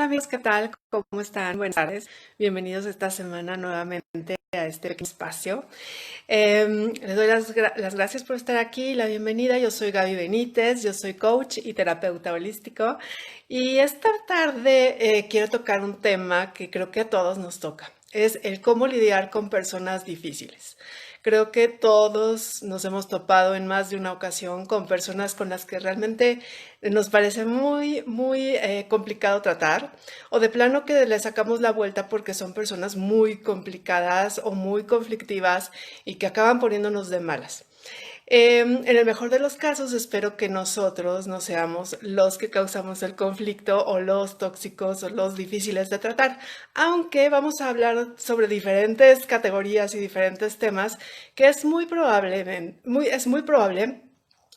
amigos, ¿qué tal? ¿Cómo están? Buenas tardes. Bienvenidos esta semana nuevamente a este pequeño espacio. Les doy las gracias por estar aquí, la bienvenida. Yo soy Gaby Benítez, yo soy coach y terapeuta holístico. Y esta tarde quiero tocar un tema que creo que a todos nos toca. Es el cómo lidiar con personas difíciles. Creo que todos nos hemos topado en más de una ocasión con personas con las que realmente nos parece muy complicado tratar, o de plano que le sacamos la vuelta porque son personas muy complicadas o muy conflictivas y que acaban poniéndonos de malas. En el mejor de los casos, espero que nosotros no seamos los que causamos el conflicto o los tóxicos o los difíciles de tratar, aunque vamos a hablar sobre diferentes categorías y diferentes temas que es muy probable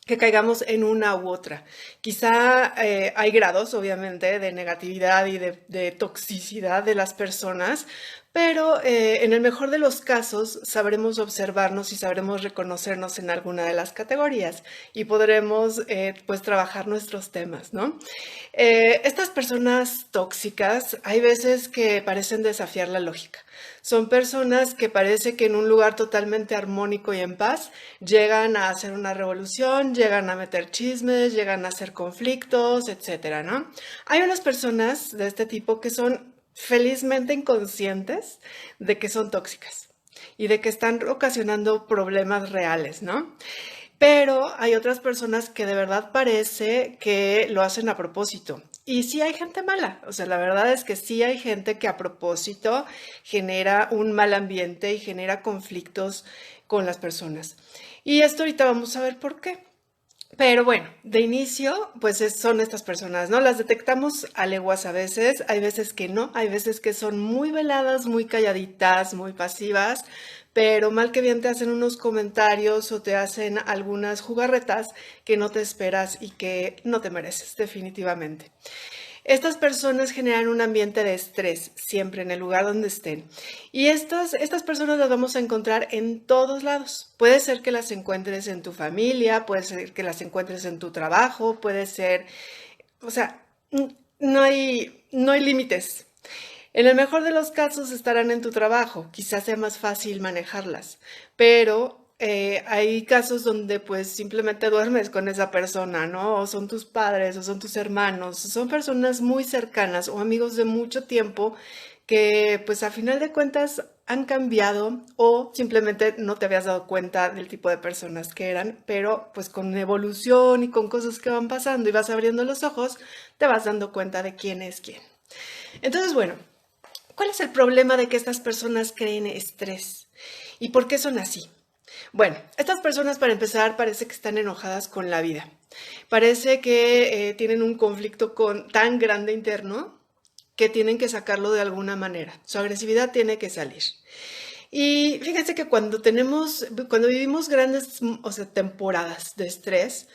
que caigamos en una u otra. Quizá hay grados, obviamente, de negatividad y de toxicidad de las personas, pero en el mejor de los casos sabremos observarnos y sabremos reconocernos en alguna de las categorías y podremos pues trabajar nuestros temas, ¿no? Estas personas tóxicas hay veces que parecen desafiar la lógica. Son personas que parece que en un lugar totalmente armónico y en paz llegan a hacer una revolución, llegan a meter chismes, llegan a hacer conflictos, etcétera, ¿no? Hay unas personas de este tipo que son felizmente inconscientes de que son tóxicas y de que están ocasionando problemas reales, ¿no? Pero hay otras personas que de verdad parece que lo hacen a propósito. Y sí hay gente mala, o sea, la verdad es que sí hay gente que a propósito genera un mal ambiente y genera conflictos con las personas. Y esto ahorita vamos a ver por qué. Pero bueno, de inicio, pues son estas personas, ¿no? Las detectamos a leguas a veces, hay veces que no, hay veces que son muy veladas, muy calladitas, muy pasivas, pero mal que bien te hacen unos comentarios o te hacen algunas jugarretas que no te esperas y que no te mereces, definitivamente. Estas personas generan un ambiente de estrés siempre en el lugar donde estén. Y estas personas las vamos a encontrar en todos lados. Puede ser que las encuentres en tu familia, puede ser que las encuentres en tu trabajo, puede ser, o sea, no hay límites. En el mejor de los casos estarán en tu trabajo, quizás sea más fácil manejarlas, pero hay casos donde pues simplemente duermes con esa persona, ¿no? O son tus padres, o son tus hermanos, o son personas muy cercanas o amigos de mucho tiempo que pues a final de cuentas han cambiado o simplemente no te habías dado cuenta del tipo de personas que eran, pero pues con evolución y con cosas que van pasando y vas abriendo los ojos, te vas dando cuenta de quién es quién. Entonces, bueno, ¿cuál es el problema de que estas personas creen estrés? ¿Y por qué son así? Bueno, estas personas para empezar parece que están enojadas con la vida. Parece que tienen un conflicto tan grande interno que tienen que sacarlo de alguna manera. Su agresividad tiene que salir. Y fíjense que cuando vivimos grandes, o sea, temporadas de estrés,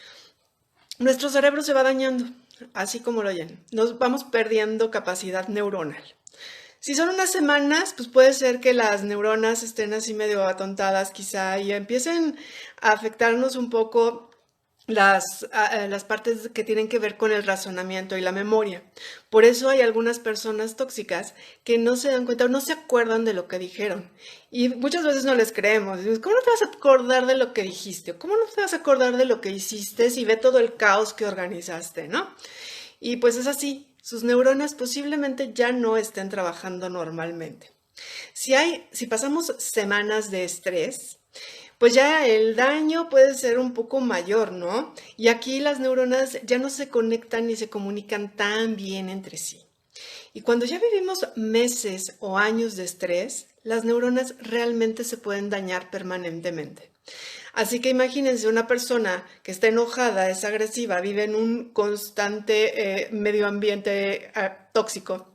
nuestro cerebro se va dañando, así como lo oyen. Nos vamos perdiendo capacidad neuronal. Si son unas semanas, pues puede ser que las neuronas estén así medio atontadas quizá y empiecen a afectarnos un poco las partes que tienen que ver con el razonamiento y la memoria. Por eso hay algunas personas tóxicas que no se dan cuenta o no se acuerdan de lo que dijeron. Y muchas veces no les creemos. ¿Cómo no te vas a acordar de lo que dijiste? ¿Cómo no te vas a acordar de lo que hiciste si ve todo el caos que organizaste, ¿no? Y pues es así. Sus neuronas posiblemente ya no estén trabajando normalmente. Si pasamos semanas de estrés, pues ya el daño puede ser un poco mayor, ¿no? Y aquí las neuronas ya no se conectan ni se comunican tan bien entre sí. Y cuando ya vivimos meses o años de estrés, las neuronas realmente se pueden dañar permanentemente. Así que imagínense una persona que está enojada, es agresiva, vive en un constante medio ambiente tóxico,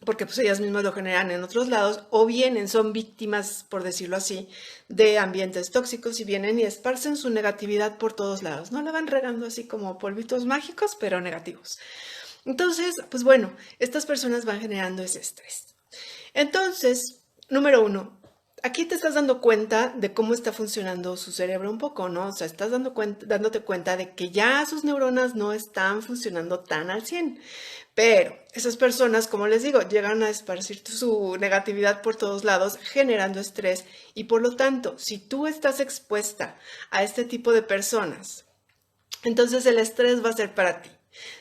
porque pues ellas mismas lo generan en otros lados, o vienen, son víctimas, por decirlo así, de ambientes tóxicos y vienen y esparcen su negatividad por todos lados. No la van regando así como polvitos mágicos, pero negativos. Entonces, pues bueno, estas personas van generando ese estrés. Entonces, número uno, aquí te estás dando cuenta de cómo está funcionando su cerebro un poco, ¿no? O sea, dándote cuenta de que ya sus neuronas no están funcionando tan al 100. Pero esas personas, como les digo, llegan a esparcir su negatividad por todos lados, generando estrés. Y por lo tanto, si tú estás expuesta a este tipo de personas, entonces el estrés va a ser para ti.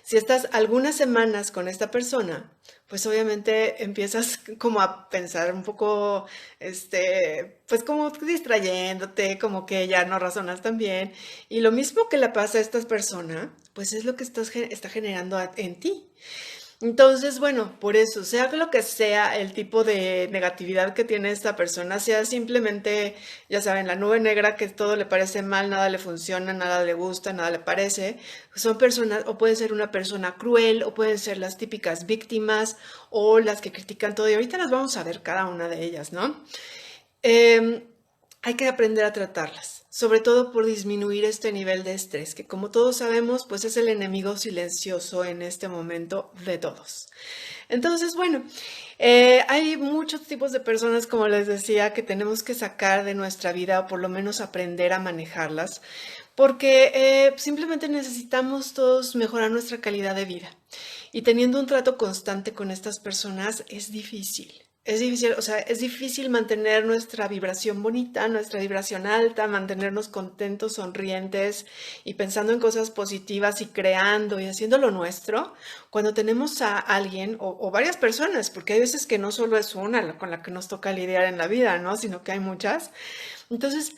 Si estás algunas semanas con esta persona, pues obviamente empiezas como a pensar un poco, pues como distrayéndote, como que ya no razonas tan bien. Y lo mismo que le pasa a esta persona, pues es lo que está generando en ti. Entonces, bueno, por eso, sea lo que sea el tipo de negatividad que tiene esta persona, sea simplemente, ya saben, la nube negra que todo le parece mal, nada le funciona, nada le gusta, nada le parece, son personas, o puede ser una persona cruel, o pueden ser las típicas víctimas, o las que critican todo, y ahorita las vamos a ver cada una de ellas, ¿no? Eh, Hay que aprender a tratarlas, sobre todo por disminuir este nivel de estrés, que como todos sabemos, pues es el enemigo silencioso en este momento de todos. Entonces, bueno, hay muchos tipos de personas, como les decía, que tenemos que sacar de nuestra vida o por lo menos aprender a manejarlas, porque simplemente necesitamos todos mejorar nuestra calidad de vida. Y teniendo un trato constante con estas personas es difícil. Es difícil, o sea, es difícil mantener nuestra vibración bonita, nuestra vibración alta, mantenernos contentos, sonrientes y pensando en cosas positivas y creando y haciendo lo nuestro cuando tenemos a alguien o varias personas, porque hay veces que no solo es una con la que nos toca lidiar en la vida, ¿no? Sino que hay muchas. Entonces,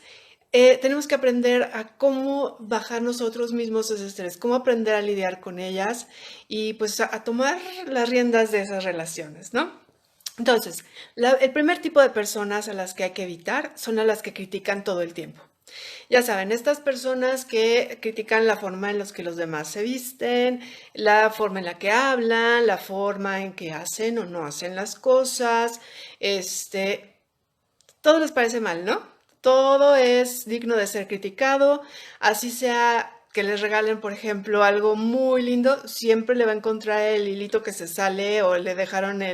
tenemos que aprender a cómo bajar nosotros mismos ese estrés, cómo aprender a lidiar con ellas y pues a tomar las riendas de esas relaciones, ¿no? Entonces, el primer tipo de personas a las que hay que evitar son a las que critican todo el tiempo. Ya saben, estas personas que critican la forma en la que los demás se visten, la forma en la que hablan, la forma en que hacen o no hacen las cosas, todo les parece mal, ¿no? Todo es digno de ser criticado, así sea que les regalen, por ejemplo, algo muy lindo, siempre le va a encontrar el hilito que se sale o le dejaron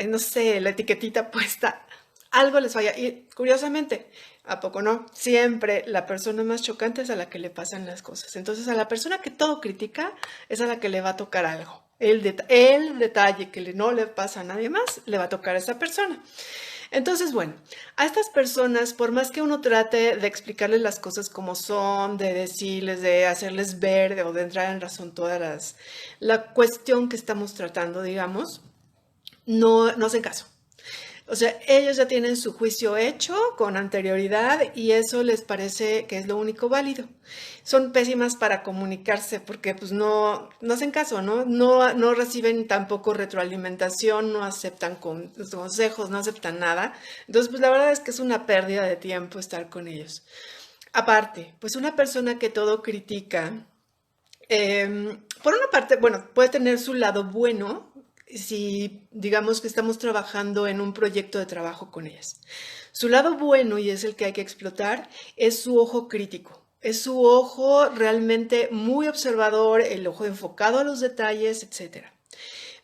no sé, la etiquetita puesta, algo les falla. Y curiosamente, ¿a poco no? Siempre la persona más chocante es a la que le pasan las cosas. Entonces, a la persona que todo critica es a la que le va a tocar algo. El detalle que no le pasa a nadie más, le va a tocar a esa persona. Entonces, bueno, a estas personas, por más que uno trate de explicarles las cosas como son, de decirles, de hacerles ver o de entrar en razón la cuestión que estamos tratando, digamos, no hacen caso. O sea, ellos ya tienen su juicio hecho con anterioridad y eso les parece que es lo único válido. Son pésimas para comunicarse porque pues no hacen caso, ¿no? No reciben tampoco retroalimentación, no aceptan consejos, no aceptan nada. Entonces, pues la verdad es que es una pérdida de tiempo estar con ellos. Aparte, pues una persona que todo critica, por una parte, bueno, puede tener su lado bueno si digamos que estamos trabajando en un proyecto de trabajo con ellas. Su lado bueno, y es el que hay que explotar, es su ojo crítico. Es su ojo realmente muy observador, el ojo enfocado a los detalles, etcétera.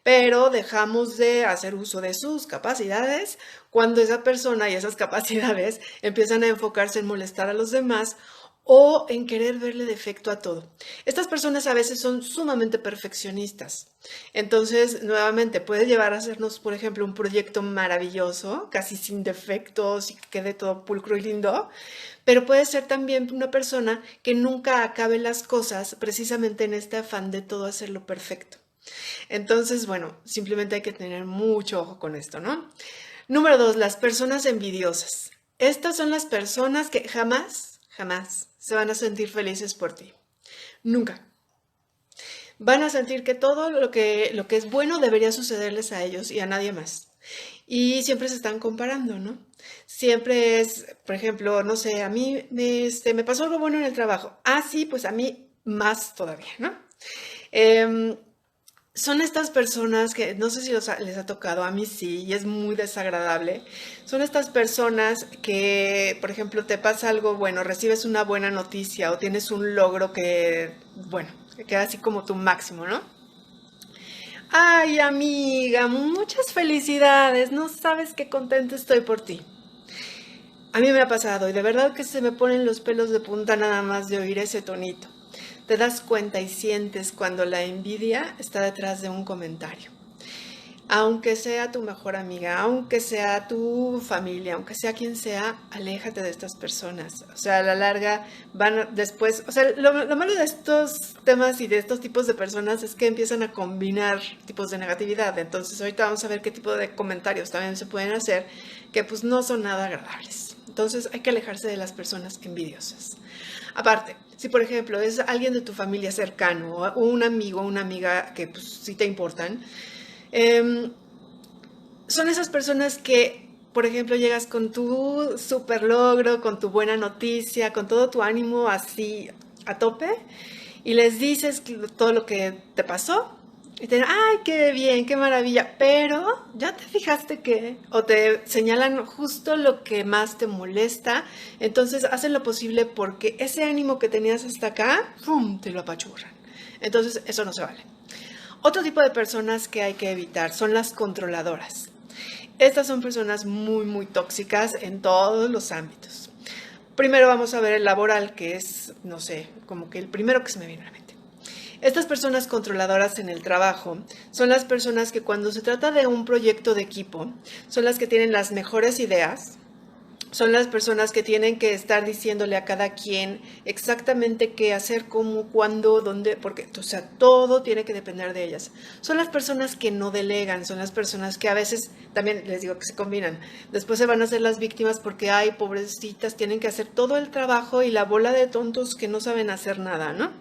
Pero dejamos de hacer uso de sus capacidades cuando esa persona y esas capacidades empiezan a enfocarse en molestar a los demás o en querer verle defecto a todo. Estas personas a veces son sumamente perfeccionistas. Entonces, nuevamente, puede llevar a hacernos, por ejemplo, un proyecto maravilloso, casi sin defectos y que quede todo pulcro y lindo, pero puede ser también una persona que nunca acabe las cosas precisamente en este afán de todo hacerlo perfecto. Entonces, bueno, simplemente hay que tener mucho ojo con esto, ¿no? Número 2, las personas envidiosas. Estas son las personas que jamás se van a sentir felices por ti. Nunca. Van a sentir que todo lo que es bueno debería sucederles a ellos y a nadie más. Y siempre se están comparando, ¿no? Siempre es, por ejemplo, no sé, a mí me pasó algo bueno en el trabajo. Ah, sí, pues a mí más todavía, ¿no? Eh, Son estas personas que no sé si les ha tocado, a mí sí, y es muy desagradable. Son estas personas que, por ejemplo, te pasa algo bueno, recibes una buena noticia o tienes un logro que, bueno, que queda así como tu máximo, ¿no? Ay, amiga, muchas felicidades, no sabes qué contenta estoy por ti. A mí me ha pasado y de verdad que se me ponen los pelos de punta nada más de oír ese tonito. te das cuenta y sientes cuando la envidia está detrás de un comentario. Aunque sea tu mejor amiga, aunque sea tu familia, aunque sea quien sea, aléjate de estas personas. O sea, a la larga van después, o sea, lo malo de estos temas y de estos tipos de personas es que empiezan a combinar tipos de negatividad. Entonces ahorita vamos a ver qué tipo de comentarios también se pueden hacer que pues no son nada agradables. Entonces hay que alejarse de las personas envidiosas. Aparte, si por ejemplo es alguien de tu familia cercano o un amigo o una amiga que pues sí te importan, son esas personas que, por ejemplo, llegas con tu super logro, con tu buena noticia, con todo tu ánimo así a tope y les dices todo lo que te pasó y te dicen, ay, qué bien, qué maravilla, pero ya te fijaste que, o te señalan justo lo que más te molesta, entonces hacen lo posible porque ese ánimo que tenías hasta acá, ¡pum!, te lo apachurran. Entonces eso no se vale. Otro tipo de personas que hay que evitar son las controladoras. Estas son personas muy, muy tóxicas en todos los ámbitos. Primero vamos a ver el laboral, que es, no sé, como que el primero que se me viene a la mente. Estas personas controladoras en el trabajo son las personas que cuando se trata de un proyecto de equipo, son las que tienen las mejores ideas, son las personas que tienen que estar diciéndole a cada quien exactamente qué hacer, cómo, cuándo, dónde, porque, o sea, todo tiene que depender de ellas. Son las personas que no delegan, son las personas que a veces, también les digo que se combinan, después se van a hacer las víctimas porque, ay, pobrecitas, tienen que hacer todo el trabajo y la bola de tontos que no saben hacer nada, ¿no?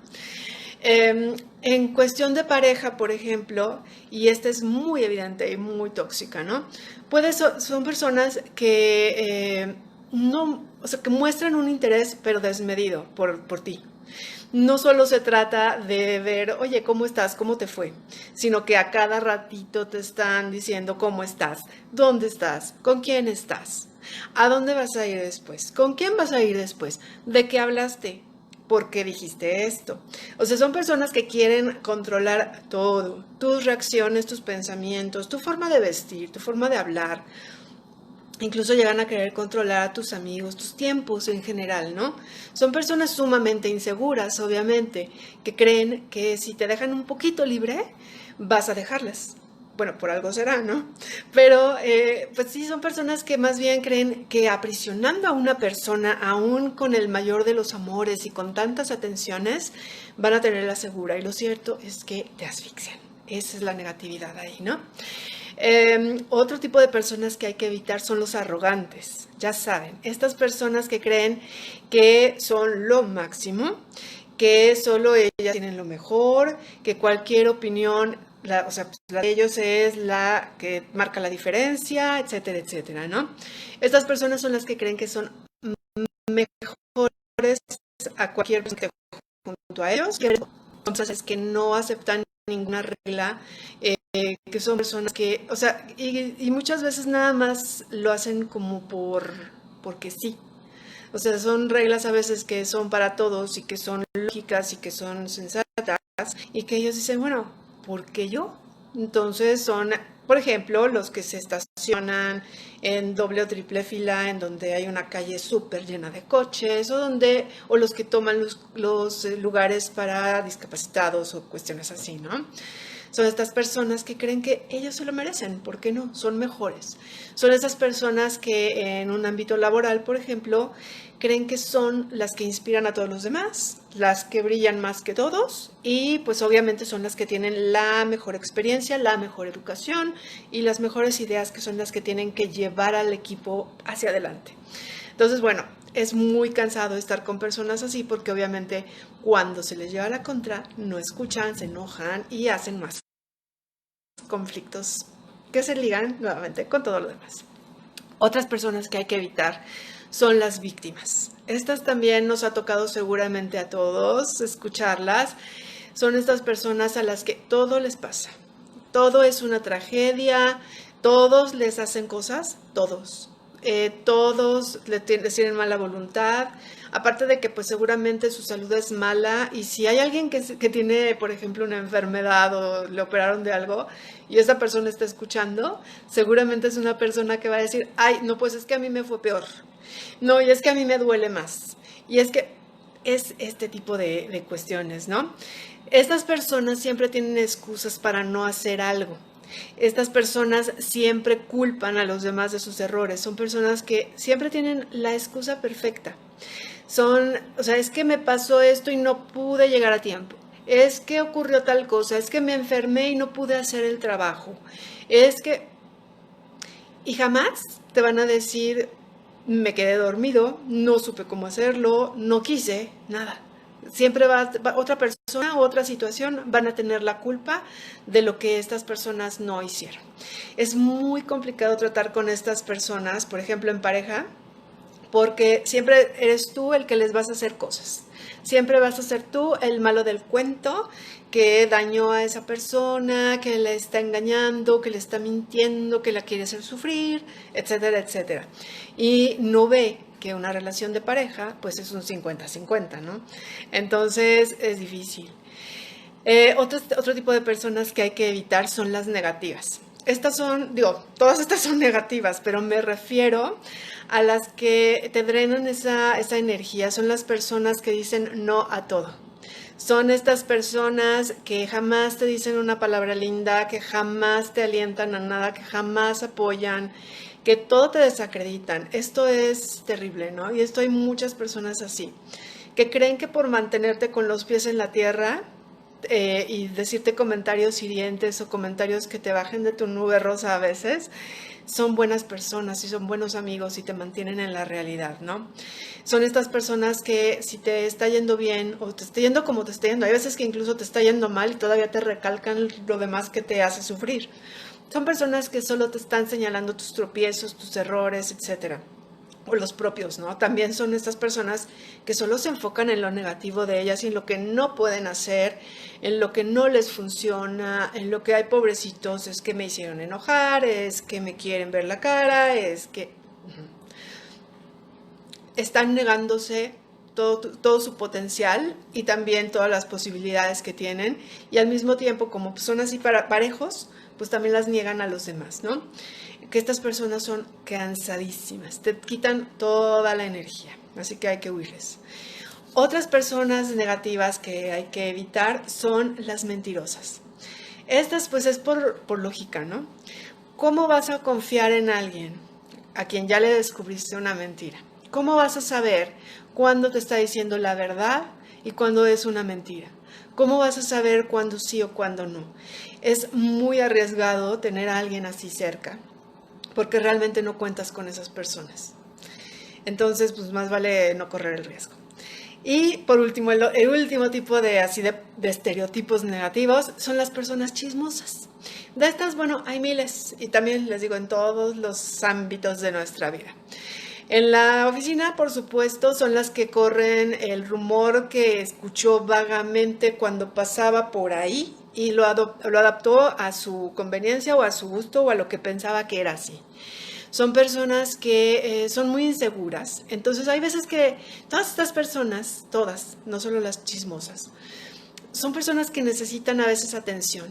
En cuestión de pareja, por ejemplo, y esta es muy evidente y muy tóxica, ¿no? Son personas que no, o sea, que muestran un interés pero desmedido por ti. No solo se trata de ver, oye, ¿cómo estás? ¿Cómo te fue? Sino que a cada ratito te están diciendo cómo estás, dónde estás, con quién estás, a dónde vas a ir después, con quién vas a ir después, de qué hablaste, por qué dijiste esto. O sea, son personas que quieren controlar todo, tus reacciones, tus pensamientos, tu forma de vestir, tu forma de hablar. Incluso llegan a querer controlar a tus amigos, tus tiempos en general, ¿no? Son personas sumamente inseguras, obviamente, que creen que si te dejan un poquito libre, vas a dejarlas. Bueno, por algo será, ¿no? Pero, pues sí, son personas que más bien creen que aprisionando a una persona, aún con el mayor de los amores y con tantas atenciones, van a tenerla segura. Y lo cierto es que te asfixian. Esa es la negatividad ahí, ¿no? Otro tipo de personas que hay que evitar son los arrogantes. Ya saben, estas personas que creen que son lo máximo, que solo ellas tienen lo mejor, que cualquier opinión, o sea, la de ellos es la que marca la diferencia, etcétera, etcétera, ¿no? Estas personas son las que creen que son mejores a cualquier persona que esté junto a ellos. Entonces, es que no aceptan ninguna regla, que son personas que, o sea, y muchas veces nada más lo hacen como porque sí. O sea, son reglas a veces que son para todos y que son lógicas y que son sensatas y que ellos dicen, bueno, ¿por qué yo? Entonces son, por ejemplo, los que se estacionan en doble o triple fila en donde hay una calle súper llena de coches o los que toman los lugares para discapacitados o cuestiones así, ¿no? Son estas personas que creen que ellos se lo merecen, ¿por qué no? Son mejores. Son esas personas que en un ámbito laboral, por ejemplo, creen que son las que inspiran a todos los demás, las que brillan más que todos y pues obviamente son las que tienen la mejor experiencia, la mejor educación y las mejores ideas que son las que tienen que llevar al equipo hacia adelante. Entonces, bueno, es muy cansado estar con personas así porque obviamente cuando se les lleva la contra no escuchan, se enojan y hacen más conflictos que se ligan nuevamente con todo lo demás. Otras personas que hay que evitar son las víctimas. Estas también nos ha tocado seguramente a todos escucharlas. Son estas personas a las que todo les pasa. Todo es una tragedia, todos les hacen cosas, todos. Todos les tienen mala voluntad, aparte de que pues seguramente su salud es mala y si hay alguien que tiene, por ejemplo, una enfermedad o le operaron de algo y esa persona está escuchando, seguramente es una persona que va a decir, ay, no, pues es que a mí me fue peor, no, y es que a mí me duele más, y es que es este tipo de cuestiones, ¿no? Estas personas siempre tienen excusas para no hacer algo. Estas personas siempre culpan a los demás de sus errores. Son personas que siempre tienen la excusa perfecta. O sea, es que me pasó esto y no pude llegar a tiempo. Es que ocurrió tal cosa, es que me enfermé y no pude hacer el trabajo. Es que... Y jamás te van a decir, me quedé dormido, no supe cómo hacerlo, no quise, nada. Siempre otra persona, otra situación van a tener la culpa de lo que estas personas no hicieron. Es muy complicado tratar con estas personas, por ejemplo, en pareja, porque siempre eres tú el que les vas a hacer cosas. Siempre vas a ser tú el malo del cuento que dañó a esa persona, que le está engañando, que le está mintiendo, que la quiere hacer sufrir, etcétera, etcétera. Y no ve que una relación de pareja pues es un 50-50, ¿no? Entonces es difícil. Otro tipo de personas que hay que evitar son las negativas. Todas estas son negativas, pero me refiero a las que te drenan esa energía. Son las personas que dicen no a todo. Son estas personas que jamás te dicen una palabra linda, que jamás te alientan a nada, que jamás apoyan, que todo te desacreditan. Esto es terrible, ¿no? Y esto hay muchas personas así, que creen que por mantenerte con los pies en la tierra y decirte comentarios hirientes o comentarios que te bajen de tu nube rosa a veces, son buenas personas y son buenos amigos y te mantienen en la realidad, ¿no? Son estas personas que si te está yendo bien o te está yendo como te está yendo, hay veces que incluso te está yendo mal y todavía te recalcan lo demás que te hace sufrir. Son personas que solo te están señalando tus tropiezos, tus errores, etcétera. O los propios, ¿no? También son estas personas que solo se enfocan en lo negativo de ellas y en lo que no pueden hacer, en lo que no les funciona, en lo que hay pobrecitos, es que me hicieron enojar, es que me quieren ver la cara, es que están negándose todo su potencial y también todas las posibilidades que tienen, y al mismo tiempo, como son así parejos, pues también las niegan a los demás, ¿no? Que estas personas son cansadísimas, te quitan toda la energía, así que hay que huirles. Otras personas negativas que hay que evitar son las mentirosas. Estas pues es por lógica, ¿no? ¿Cómo vas a confiar en alguien a quien ya le descubriste una mentira? ¿Cómo vas a saber cuándo te está diciendo la verdad y cuándo es una mentira? ¿Cómo vas a saber cuándo sí o cuándo no? Es muy arriesgado tener a alguien así cerca, porque realmente no cuentas con esas personas. Entonces, pues más vale no correr el riesgo. Y por último, el último tipo de estereotipos negativos son las personas chismosas. De estas, bueno, hay miles, y también les digo en todos los ámbitos de nuestra vida. En la oficina, por supuesto, son las que corren el rumor que escuchó vagamente cuando pasaba por ahí y lo adaptó a su conveniencia o a su gusto o a lo que pensaba que era así. Son personas que son muy inseguras. Entonces hay veces que todas estas personas, todas, no solo las chismosas, son personas que necesitan a veces atención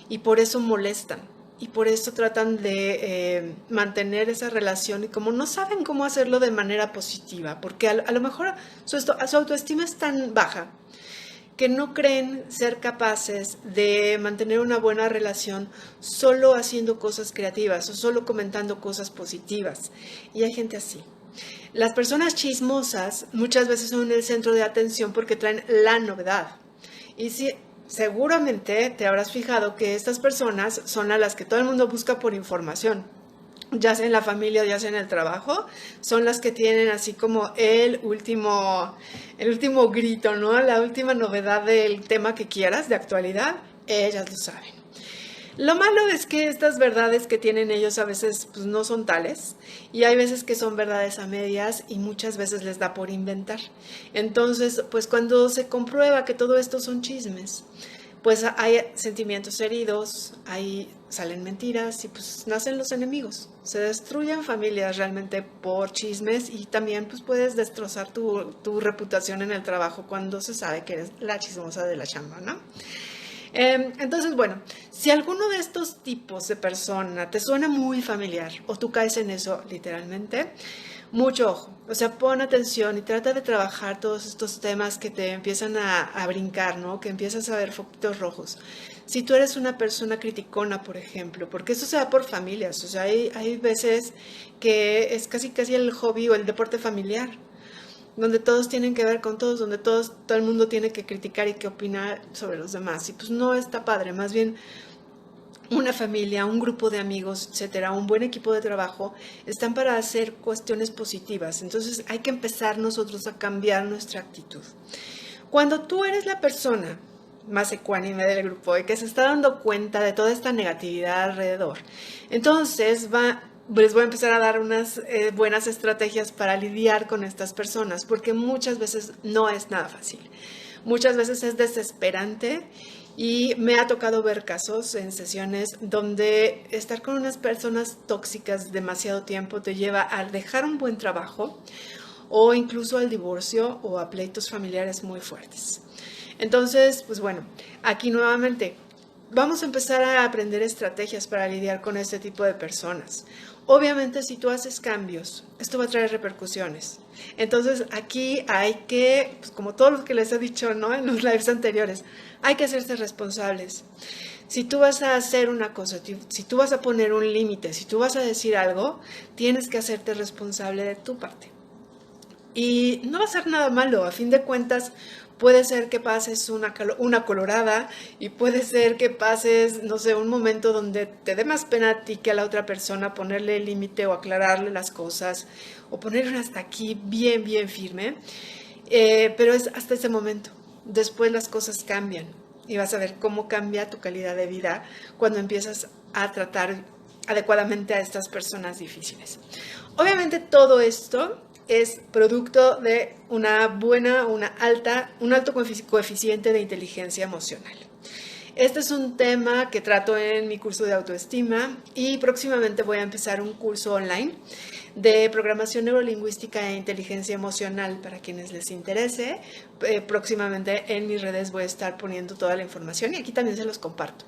y por eso molestan. Y por eso tratan de mantener esa relación y como no saben cómo hacerlo de manera positiva, porque a lo mejor su autoestima es tan baja que no creen ser capaces de mantener una buena relación solo haciendo cosas creativas o solo comentando cosas positivas. Y hay gente así. Las personas chismosas muchas veces son el centro de atención porque traen la novedad. Y si seguramente te habrás fijado que estas personas son a las que todo el mundo busca por información, ya sea en la familia, ya sea en el trabajo, son las que tienen así como el último grito, ¿no? La última novedad del tema que quieras, de actualidad, ellas lo saben. Lo malo es que estas verdades que tienen ellos a veces pues, no son tales y hay veces que son verdades a medias y muchas veces les da por inventar. Entonces, pues cuando se comprueba que todo esto son chismes, pues hay sentimientos heridos, ahí salen mentiras y pues nacen los enemigos. Se destruyen familias realmente por chismes y también pues puedes destrozar tu reputación en el trabajo cuando se sabe que eres la chismosa de la chamba, ¿no? Entonces, bueno, si alguno de estos tipos de persona te suena muy familiar o tú caes en eso literalmente, mucho ojo. O sea, pon atención y trata de trabajar todos estos temas que te empiezan a brincar, ¿no? Que empiezas a ver foquitos rojos. Si tú eres una persona criticona, por ejemplo, porque eso se da por familias, o sea, hay veces que es casi casi el hobby o el deporte familiar, donde todos tienen que ver con todos, donde todo el mundo tiene que criticar y que opinar sobre los demás. Y pues no está padre, más bien una familia, un grupo de amigos, etcétera, un buen equipo de trabajo, están para hacer cuestiones positivas. Entonces hay que empezar nosotros a cambiar nuestra actitud. Cuando tú eres la persona más ecuánime del grupo y que se está dando cuenta de toda esta negatividad alrededor, entonces les voy a empezar a dar unas buenas estrategias para lidiar con estas personas, porque muchas veces no es nada fácil. Muchas veces es desesperante y me ha tocado ver casos en sesiones donde estar con unas personas tóxicas demasiado tiempo te lleva a dejar un buen trabajo o incluso al divorcio o a pleitos familiares muy fuertes. Entonces, pues bueno, aquí nuevamente vamos a empezar a aprender estrategias para lidiar con este tipo de personas. Obviamente, si tú haces cambios, esto va a traer repercusiones. Entonces, aquí hay que, pues como todo lo que les he dicho, ¿no? En los lives anteriores, hay que hacerse responsables. Si tú vas a hacer una cosa, si tú vas a poner un límite, si tú vas a decir algo, tienes que hacerte responsable de tu parte. Y no va a ser nada malo, a fin de cuentas puede ser que pases una colorada y puede ser que pases, no sé, un momento donde te dé más pena a ti que a la otra persona ponerle el límite o aclararle las cosas o ponerle hasta aquí bien, bien firme, pero es hasta ese momento. Después las cosas cambian y vas a ver cómo cambia tu calidad de vida cuando empiezas a tratar adecuadamente a estas personas difíciles. Obviamente todo esto es producto de un alto coeficiente de inteligencia emocional. Este es un tema que trato en mi curso de autoestima y próximamente voy a empezar un curso online de programación neurolingüística e inteligencia emocional para quienes les interese. Próximamente en mis redes voy a estar poniendo toda la información y aquí también se los comparto.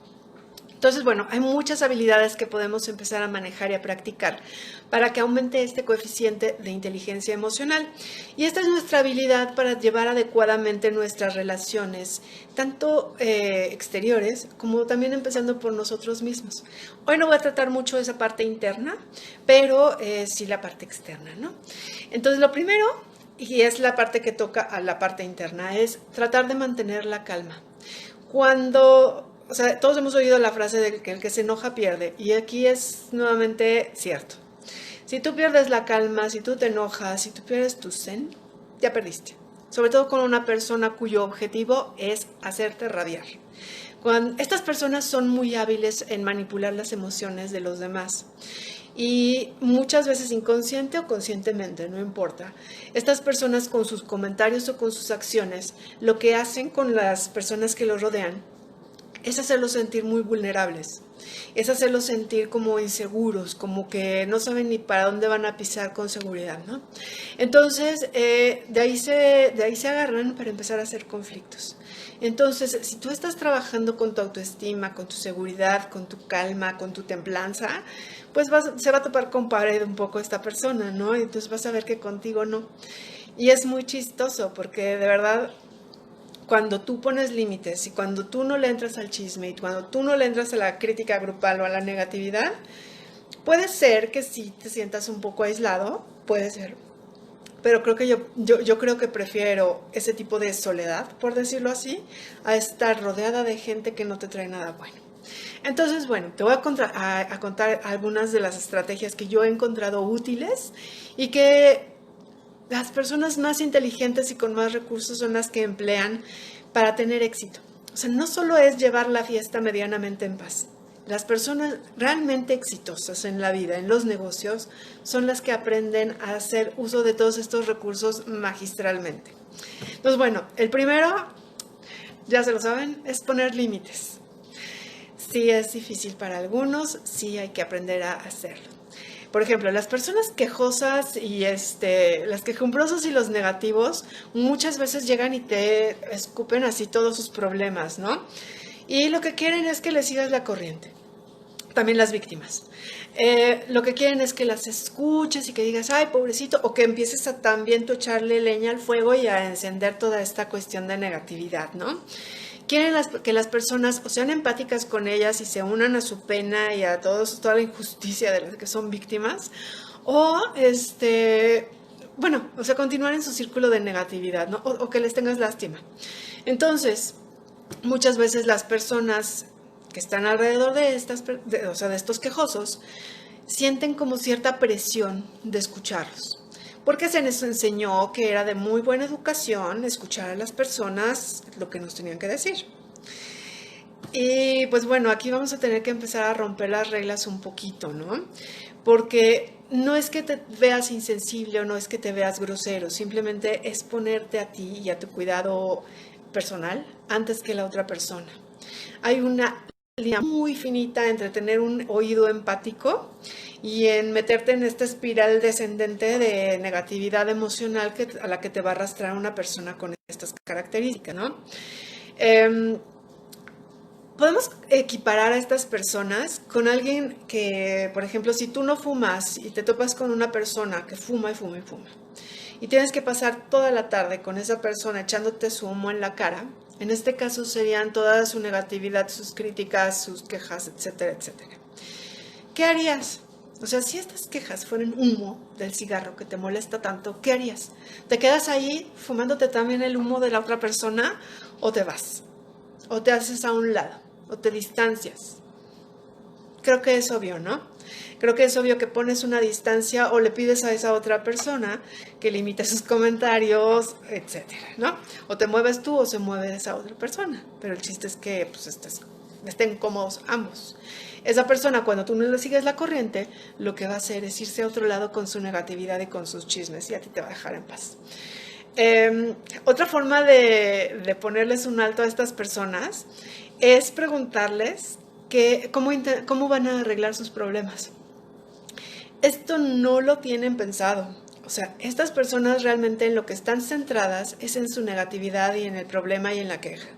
Entonces, bueno, hay muchas habilidades que podemos empezar a manejar y a practicar para que aumente este coeficiente de inteligencia emocional. Y esta es nuestra habilidad para llevar adecuadamente nuestras relaciones, tanto exteriores como también empezando por nosotros mismos. Hoy no voy a tratar mucho esa parte interna, pero sí la parte externa, ¿no? Entonces, lo primero, y es la parte que toca a la parte interna, es tratar de mantener la calma. O sea, todos hemos oído la frase de que el que se enoja pierde, y aquí es nuevamente cierto. Si tú pierdes la calma, si tú te enojas, si tú pierdes tu zen, ya perdiste. Sobre todo con una persona cuyo objetivo es hacerte rabiar. Estas personas son muy hábiles en manipular las emociones de los demás. Y muchas veces inconsciente o conscientemente, no importa. Estas personas con sus comentarios o con sus acciones, lo que hacen con las personas que los rodean es hacerlos sentir muy vulnerables, es hacerlos sentir como inseguros, como que no saben ni para dónde van a pisar con seguridad, ¿no? Entonces, de ahí se agarran para empezar a hacer conflictos. Entonces, si tú estás trabajando con tu autoestima, con tu seguridad, con tu calma, con tu templanza, pues se va a topar con pared un poco esta persona, ¿no? Y entonces vas a ver que contigo no. Y es muy chistoso porque de verdad, cuando tú pones límites y cuando tú no le entras al chisme y cuando tú no le entras a la crítica grupal o a la negatividad, puede ser que sí te sientas un poco aislado, puede ser, pero creo que yo creo que prefiero ese tipo de soledad, por decirlo así, a estar rodeada de gente que no te trae nada bueno. Entonces, bueno, te voy a contar algunas de las estrategias que yo he encontrado útiles y que las personas más inteligentes y con más recursos son las que emplean para tener éxito. O sea, no solo es llevar la fiesta medianamente en paz. Las personas realmente exitosas en la vida, en los negocios, son las que aprenden a hacer uso de todos estos recursos magistralmente. Entonces, bueno, el primero, ya se lo saben, es poner límites. Sí es difícil para algunos, sí hay que aprender a hacerlo. Por ejemplo, las personas quejosas y las quejumbrosas y los negativos muchas veces llegan y te escupen así todos sus problemas, ¿no? Y lo que quieren es que le sigas la corriente. también las víctimas. Lo que quieren es que las escuches y que digas, ay, pobrecito, o que empieces a también tú echarle leña al fuego y a encender toda esta cuestión de negatividad, ¿no? Quieren que las personas o sean empáticas con ellas y se unan a su pena y a toda la injusticia de las que son víctimas, o bueno, o sea, continuar en su círculo de negatividad, ¿no? O que les tengas lástima. Entonces, muchas veces las personas que están alrededor de de estos quejosos, sienten como cierta presión de escucharlos. Porque se nos enseñó que era de muy buena educación escuchar a las personas lo que nos tenían que decir. Y pues bueno, aquí vamos a tener que empezar a romper las reglas un poquito, ¿no? Porque no es que te veas insensible o no es que te veas grosero, simplemente es ponerte a ti y a tu cuidado personal antes que la otra persona. Hay una línea muy finita entre tener un oído empático y en meterte en esta espiral descendente de negatividad emocional a la que te va a arrastrar una persona con estas características, ¿no? Podemos equiparar a estas personas con alguien que, por ejemplo, si tú no fumas y te topas con una persona que fuma y fuma y fuma, y tienes que pasar toda la tarde con esa persona echándote su humo en la cara, en este caso serían toda su negatividad, sus críticas, sus quejas, etcétera, etcétera. ¿Qué harías? O sea, si estas quejas fueran humo del cigarro que te molesta tanto, ¿qué harías? ¿Te quedas ahí fumándote también el humo de la otra persona o te vas? ¿O te haces a un lado? ¿O te distancias? Creo que es obvio, ¿no? Creo que es obvio que pones una distancia o le pides a esa otra persona que limite sus comentarios, etcétera, ¿no? O te mueves tú o se mueve esa otra persona. Pero el chiste es que pues, estén cómodos ambos. Esa persona, cuando tú no le sigues la corriente, lo que va a hacer es irse a otro lado con su negatividad y con sus chismes y a ti te va a dejar en paz. Otra forma de ponerles un alto a estas personas es preguntarles cómo van a arreglar sus problemas. Esto no lo tienen pensado. O sea, estas personas realmente en lo que están centradas es en su negatividad y en el problema y en la queja.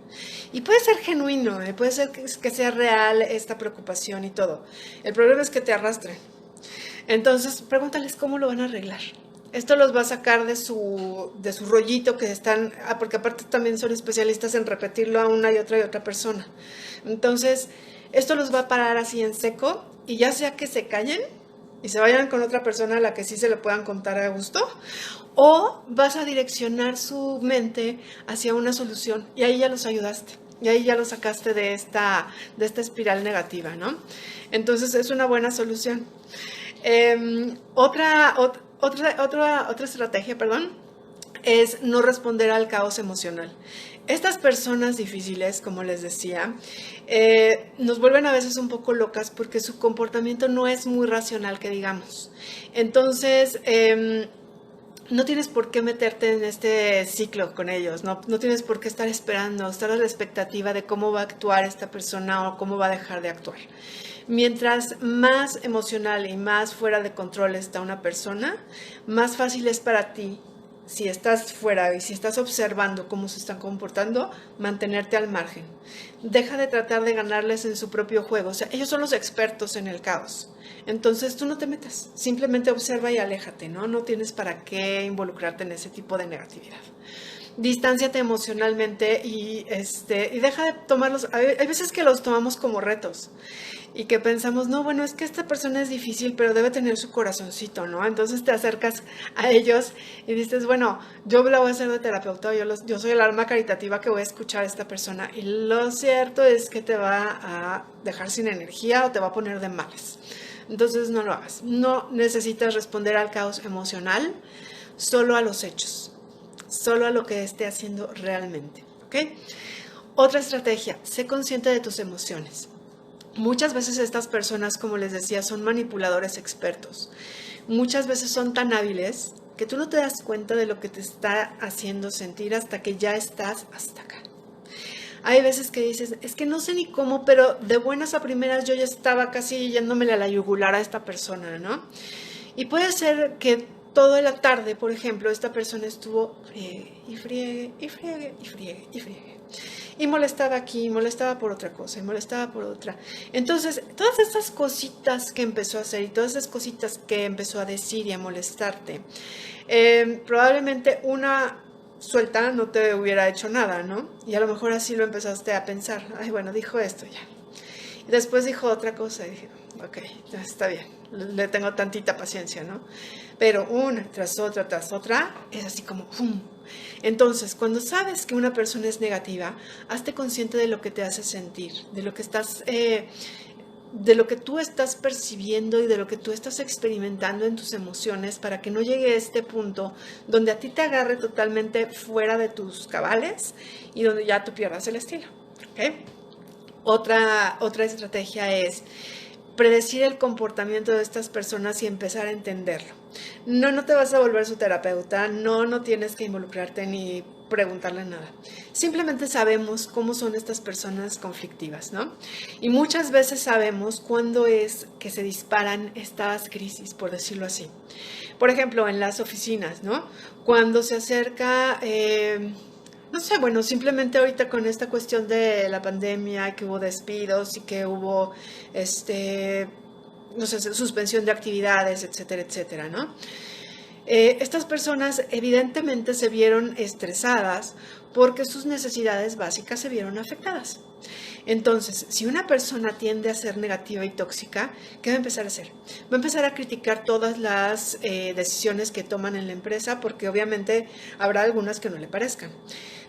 Y puede ser genuino, puede ser que sea real esta preocupación y todo. El problema es que te arrastren. Entonces, pregúntales cómo lo van a arreglar. Esto los va a sacar de su rollito que están, porque aparte también son especialistas en repetirlo a una y otra persona. Entonces, esto los va a parar así en seco y ya sea que se callen y se vayan con otra persona a la que sí se le puedan contar a gusto, o vas a direccionar su mente hacia una solución y ahí ya los ayudaste. Y ahí ya lo sacaste de esta espiral negativa, ¿no? Entonces es una buena solución. Otra estrategia, es no responder al caos emocional. Estas personas difíciles, como les decía, nos vuelven a veces un poco locas porque su comportamiento no es muy racional, que digamos. Entonces, no tienes por qué meterte en este ciclo con ellos, no tienes por qué estar esperando, estar a la expectativa de cómo va a actuar esta persona o cómo va a dejar de actuar. Mientras más emocional y más fuera de control está una persona, más fácil es para ti, si estás fuera y si estás observando cómo se están comportando, mantenerte al margen. Deja de tratar de ganarles en su propio juego. O sea, ellos son los expertos en el caos. Entonces tú no te metas, simplemente observa y aléjate, ¿no? No tienes para qué involucrarte en ese tipo de negatividad. Distánciate emocionalmente y deja de tomarlos. Hay veces que los tomamos como retos y que pensamos, no, bueno, es que esta persona es difícil, pero debe tener su corazoncito, ¿no? Entonces te acercas a ellos y dices, bueno, yo la voy a hacer de terapeuta, yo soy el alma caritativa que voy a escuchar a esta persona. Y lo cierto es que te va a dejar sin energía o te va a poner de malas. Entonces no lo hagas. No necesitas responder al caos emocional, solo a los hechos, solo a lo que esté haciendo realmente, ¿ok? Otra estrategia, sé consciente de tus emociones. Muchas veces estas personas, como les decía, son manipuladores expertos. Muchas veces son tan hábiles que tú no te das cuenta de lo que te está haciendo sentir hasta que ya estás hasta acá. Hay veces que dices, es que no sé ni cómo, pero de buenas a primeras yo ya estaba casi yéndomele a la yugular a esta persona, ¿no? Y puede ser que toda la tarde, por ejemplo, esta persona estuvo friegue y friegue y friegue y friegue y friegue. Y molestaba aquí, molestaba por otra cosa, y molestaba por otra. Entonces, todas estas cositas que empezó a hacer y todas esas cositas que empezó a decir y a molestarte, probablemente una suelta no te hubiera hecho nada, ¿no? Y a lo mejor así lo empezaste a pensar. Ay, bueno, dijo esto ya. Y después dijo otra cosa y dije, ok, ya está bien, le tengo tantita paciencia, ¿no? Pero una tras otra, es así como ¡pum! Entonces, cuando sabes que una persona es negativa, hazte consciente de lo que te hace sentir, de lo que estás, de lo que tú estás percibiendo y de lo que tú estás experimentando en tus emociones para que no llegue a este punto donde a ti te agarre totalmente fuera de tus cabales y donde ya tú pierdas el estilo, ¿ok? Otra estrategia es predecir el comportamiento de estas personas y empezar a entenderlo. No te vas a volver su terapeuta, no tienes que involucrarte ni preguntarle nada. Simplemente sabemos cómo son estas personas conflictivas, ¿no? Y muchas veces sabemos cuándo es que se disparan estas crisis, por decirlo así. Por ejemplo, en las oficinas, ¿no? Cuando se acerca... no sé, bueno, simplemente ahorita con esta cuestión de la pandemia, que hubo despidos y que hubo, no sé, suspensión de actividades, etcétera, etcétera, ¿no? Estas personas evidentemente se vieron estresadas porque sus necesidades básicas se vieron afectadas. Entonces, si una persona tiende a ser negativa y tóxica, ¿qué va a empezar a hacer? Va a empezar a criticar todas las decisiones que toman en la empresa porque obviamente habrá algunas que no le parezcan.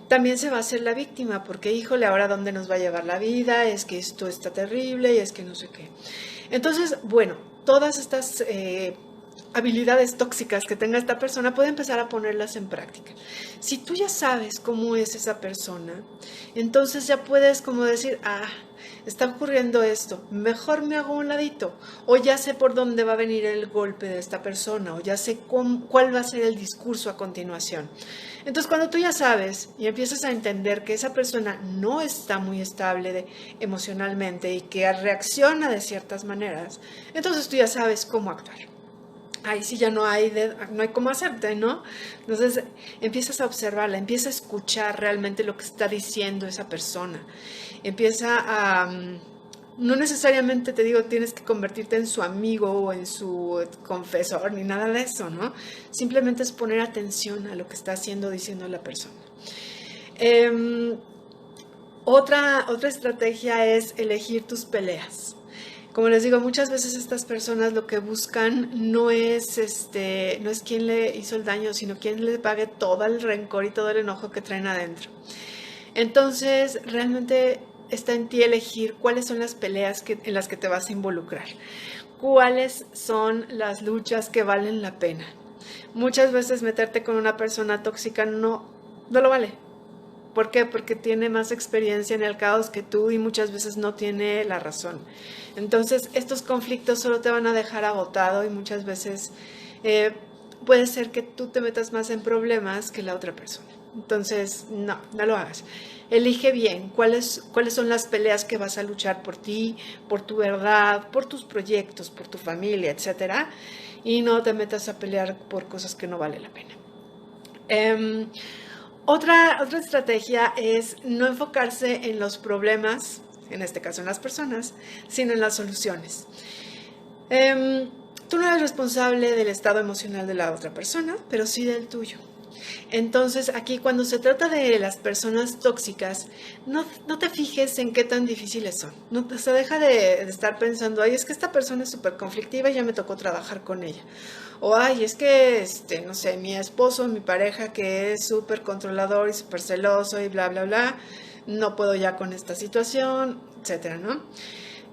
También se va a hacer la víctima porque, híjole, ahora dónde nos va a llevar la vida, es que esto está terrible y es que no sé qué. Entonces, bueno, todas estas habilidades tóxicas que tenga esta persona puede empezar a ponerlas en práctica. Si tú ya sabes cómo es esa persona, entonces ya puedes como decir, está ocurriendo esto, mejor me hago un ladito, o ya sé por dónde va a venir el golpe de esta persona, o ya sé cuál va a ser el discurso a continuación. Entonces, cuando tú ya sabes y empiezas a entender que esa persona no está muy estable emocionalmente y que reacciona de ciertas maneras, entonces tú ya sabes cómo actuar. Ahí sí ya no hay cómo hacerte, ¿no? Entonces empiezas a observarla, empieza a escuchar realmente lo que está diciendo esa persona. Empieza a... no necesariamente te digo tienes que convertirte en su amigo o en su confesor ni nada de eso, ¿no? Simplemente es poner atención a lo que está haciendo, diciendo la persona. Otra estrategia es elegir tus peleas. Como les digo, muchas veces estas personas lo que buscan no es quién le hizo el daño, sino quién le pague todo el rencor y todo el enojo que traen adentro. Entonces, realmente está en ti elegir cuáles son las peleas en las que te vas a involucrar, cuáles son las luchas que valen la pena. Muchas veces meterte con una persona tóxica no lo vale. ¿Por qué? Porque tiene más experiencia en el caos que tú y muchas veces no tiene la razón. Entonces, estos conflictos solo te van a dejar agotado y muchas veces puede ser que tú te metas más en problemas que la otra persona. Entonces, no lo hagas. Elige bien cuáles son las peleas que vas a luchar por ti, por tu verdad, por tus proyectos, por tu familia, etcétera. Y no te metas a pelear por cosas que no vale la pena. Otra estrategia es no enfocarse en los problemas, en este caso en las personas, sino en las soluciones. Tú no eres responsable del estado emocional de la otra persona, pero sí del tuyo. Entonces, aquí cuando se trata de las personas tóxicas, no te fijes en qué tan difíciles son. No se deja de estar pensando, ay, es que esta persona es súper conflictiva y ya me tocó trabajar con ella. O, ay, es que, no sé, mi esposo, mi pareja que es súper controlador y súper celoso y bla, bla, bla, no puedo ya con esta situación, etcétera, ¿no?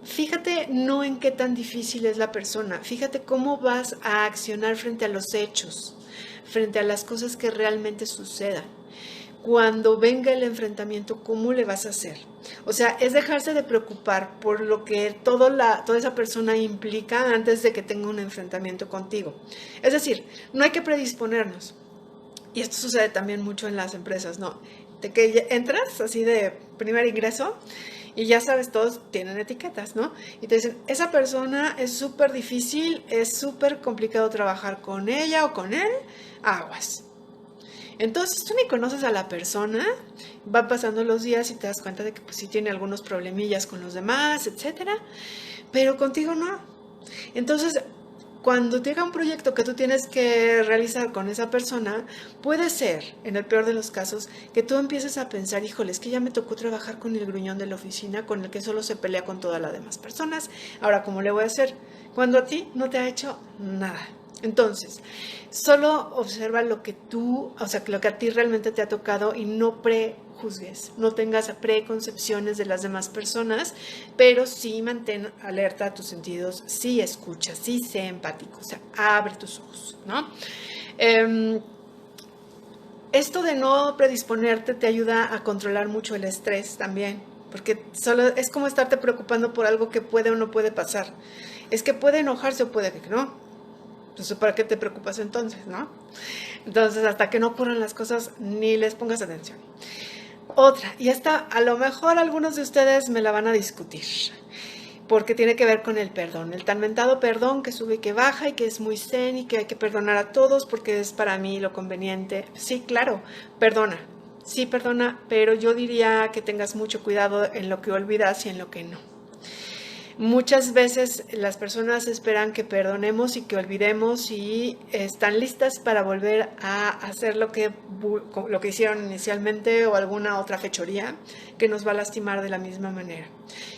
Fíjate no en qué tan difícil es la persona, fíjate cómo vas a accionar frente a los hechos, frente a las cosas que realmente sucedan. Cuando venga el enfrentamiento, ¿cómo le vas a hacer? O sea, es dejarse de preocupar por lo que toda esa persona implica antes de que tenga un enfrentamiento contigo. Es decir, no hay que predisponernos. Y esto sucede también mucho en las empresas, ¿no? De que entras así de primer ingreso Y ya sabes, todos tienen etiquetas, ¿no? Y te dicen, esa persona es súper difícil, es súper complicado trabajar con ella o con él, aguas. Entonces tú ni conoces a la persona, van pasando los días y te das cuenta de que pues sí tiene algunos problemillas con los demás, etcétera, pero contigo no. Entonces, cuando llega un proyecto que tú tienes que realizar con esa persona, puede ser, en el peor de los casos, que tú empieces a pensar, híjole, es que ya me tocó trabajar con el gruñón de la oficina, con el que solo se pelea con todas las demás personas. Ahora, ¿cómo le voy a hacer? Cuando a ti no te ha hecho nada. Entonces, solo observa lo que tú, o sea, lo que a ti realmente te ha tocado y no prejuzgues, no tengas preconcepciones de las demás personas, pero sí mantén alerta a tus sentidos, sí escucha, sí sé empático, o sea, abre tus ojos, ¿no? Esto de no predisponerte te ayuda a controlar mucho el estrés también, porque solo es como estarte preocupando por algo que puede o no puede pasar. Es que puede enojarse o puede que no. Entonces, ¿para qué te preocupas entonces, no? Entonces, hasta que no ocurran las cosas, ni les pongas atención. Otra, y esta a lo mejor algunos de ustedes me la van a discutir, porque tiene que ver con el perdón, el tan mentado perdón que sube y que baja y que es muy zen y que hay que perdonar a todos porque es para mí lo conveniente. Sí, claro, perdona, sí perdona, pero yo diría que tengas mucho cuidado en lo que olvidas y en lo que no. Muchas veces las personas esperan que perdonemos y que olvidemos y están listas para volver a hacer lo que hicieron inicialmente o alguna otra fechoría que nos va a lastimar de la misma manera.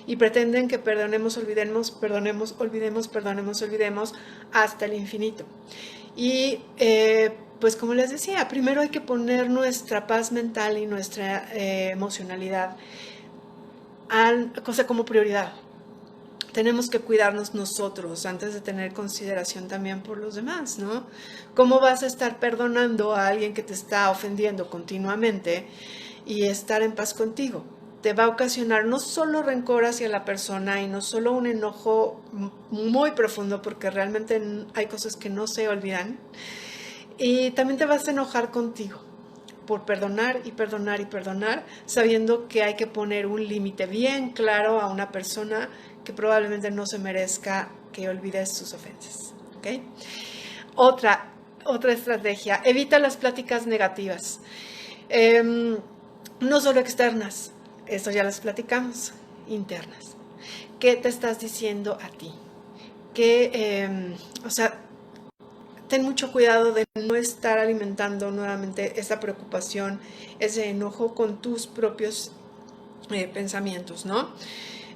Y pretenden que perdonemos, olvidemos, perdonemos, olvidemos, perdonemos, olvidemos hasta el infinito. Y pues como les decía, primero hay que poner nuestra paz mental y nuestra emocionalidad cosa como prioridad. Tenemos que cuidarnos nosotros antes de tener consideración también por los demás, ¿no? ¿Cómo vas a estar perdonando a alguien que te está ofendiendo continuamente y estar en paz contigo? Te va a ocasionar no solo rencor hacia la persona y no solo un enojo muy profundo, porque realmente hay cosas que no se olvidan, y también te vas a enojar contigo por perdonar y perdonar y perdonar, sabiendo que hay que poner un límite bien claro a una persona que probablemente no se merezca que olvides sus ofensas. ¿Okay? Otra estrategia, evita las pláticas negativas. No solo externas, eso ya las platicamos, internas. ¿Qué te estás diciendo a ti? O sea, ten mucho cuidado de no estar alimentando nuevamente esa preocupación, ese enojo con tus propios pensamientos, ¿no?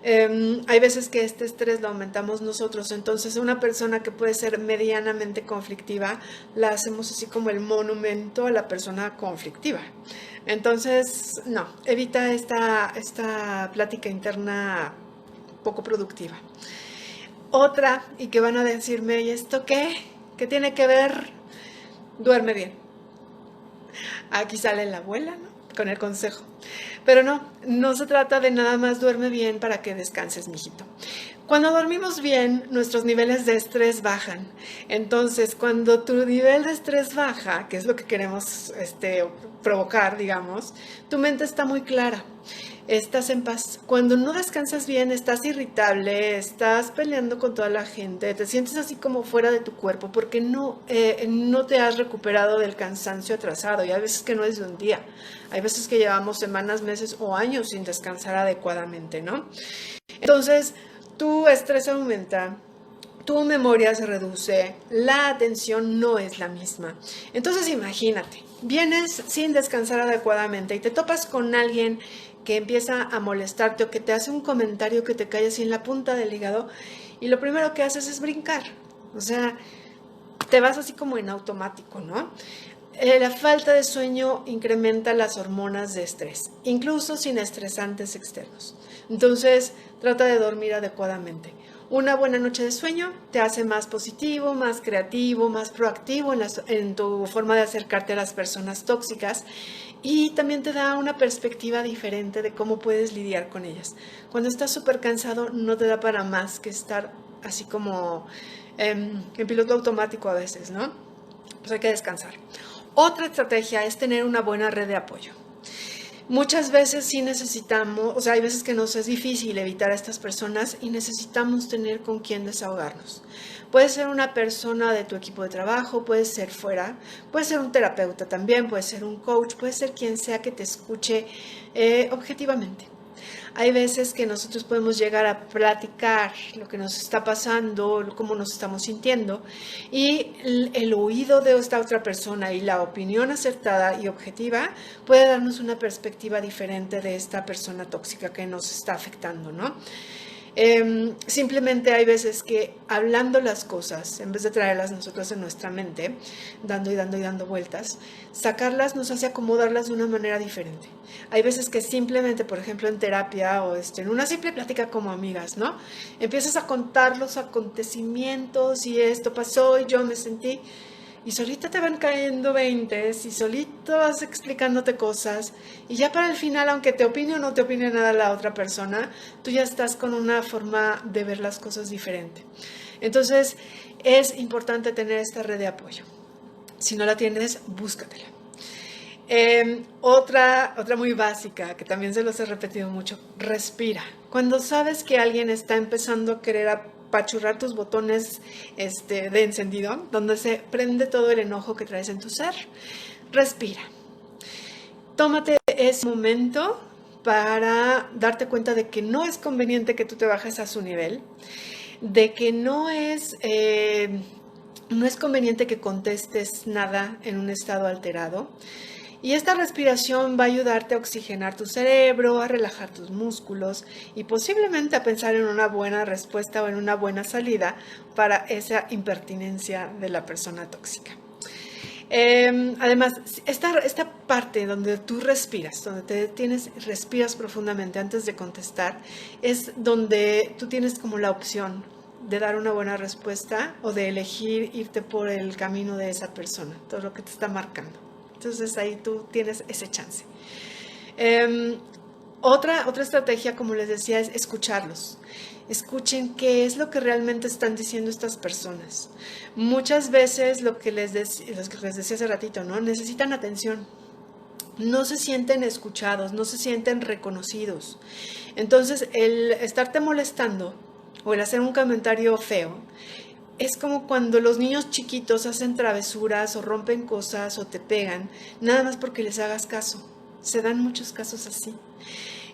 Hay veces que este estrés lo aumentamos nosotros, entonces una persona que puede ser medianamente conflictiva, la hacemos así como el monumento a la persona conflictiva. Entonces, no, evita esta plática interna poco productiva. Otra, y que van a decirme, ¿y esto qué? ¿Qué tiene que ver? Duerme bien. Aquí sale la abuela, ¿no? Con el consejo. Pero no se trata de nada más duerme bien para que descanses, mijito. Cuando dormimos bien, nuestros niveles de estrés bajan. Entonces, cuando tu nivel de estrés baja, que es lo que queremos provocar, digamos, tu mente está muy clara. Estás en paz. Cuando no descansas bien, estás irritable, estás peleando con toda la gente, te sientes así como fuera de tu cuerpo porque no te has recuperado del cansancio atrasado. Y hay veces que no es de un día, hay veces que llevamos semanas, meses o años sin descansar adecuadamente, ¿no? Entonces, tu estrés aumenta, tu memoria se reduce, la atención no es la misma. Entonces, imagínate, vienes sin descansar adecuadamente y te topas con alguien que empieza a molestarte o que te hace un comentario que te cae así en la punta del hígado y lo primero que haces es brincar. O sea, te vas así como en automático, ¿no? La falta de sueño incrementa las hormonas de estrés, incluso sin estresantes externos. Entonces, trata de dormir adecuadamente. Una buena noche de sueño te hace más positivo, más creativo, más proactivo en tu forma de acercarte a las personas tóxicas y también te da una perspectiva diferente de cómo puedes lidiar con ellas. Cuando estás súper cansado no te da para más que estar así como en piloto automático a veces, ¿no? Pues hay que descansar. Otra estrategia es tener una buena red de apoyo. Muchas veces sí necesitamos, o sea, hay veces que nos es difícil evitar a estas personas y necesitamos tener con quién desahogarnos. Puede ser una persona de tu equipo de trabajo, puede ser fuera, puede ser un terapeuta también, puede ser un coach, puede ser quien sea que te escuche objetivamente. Hay veces que nosotros podemos llegar a platicar lo que nos está pasando, cómo nos estamos sintiendo, y el oído de esta otra persona y la opinión acertada y objetiva puede darnos una perspectiva diferente de esta persona tóxica que nos está afectando, ¿no? Simplemente hay veces que hablando las cosas, en vez de traerlas nosotros en nuestra mente, dando y dando y dando vueltas, sacarlas nos hace acomodarlas de una manera diferente. Hay veces que simplemente, por ejemplo, en terapia o en una simple plática como amigas, ¿no? Empiezas a contar los acontecimientos y esto pasó y yo me sentí... Y solita te van cayendo veintes y solito vas explicándote cosas y ya para el final, aunque te opine o no te opine nada la otra persona, tú ya estás con una forma de ver las cosas diferente. Entonces es importante tener esta red de apoyo. Si no la tienes, búscatela. Otra muy básica, que también se los he repetido mucho, respira. Cuando sabes que alguien está empezando a querer apachurrar tus botones de encendido, donde se prende todo el enojo que traes en tu ser, respira. Tómate ese momento para darte cuenta de que no es conveniente que tú te bajes a su nivel, de que no es conveniente que contestes nada en un estado alterado. Y esta respiración va a ayudarte a oxigenar tu cerebro, a relajar tus músculos y posiblemente a pensar en una buena respuesta o en una buena salida para esa impertinencia de la persona tóxica. Además, esta parte donde tú respiras, donde te detienes y respiras profundamente antes de contestar, es donde tú tienes como la opción de dar una buena respuesta o de elegir irte por el camino de esa persona, todo lo que te está marcando. Entonces ahí tú tienes ese chance. Otra estrategia, como les decía, es escucharlos. Escuchen qué es lo que realmente están diciendo estas personas. Muchas veces lo que les decía hace ratito, ¿no? Necesitan atención. No se sienten escuchados, no se sienten reconocidos. Entonces, el estarte molestando o el hacer un comentario feo es como cuando los niños chiquitos hacen travesuras o rompen cosas o te pegan, nada más porque les hagas caso. Se dan muchos casos así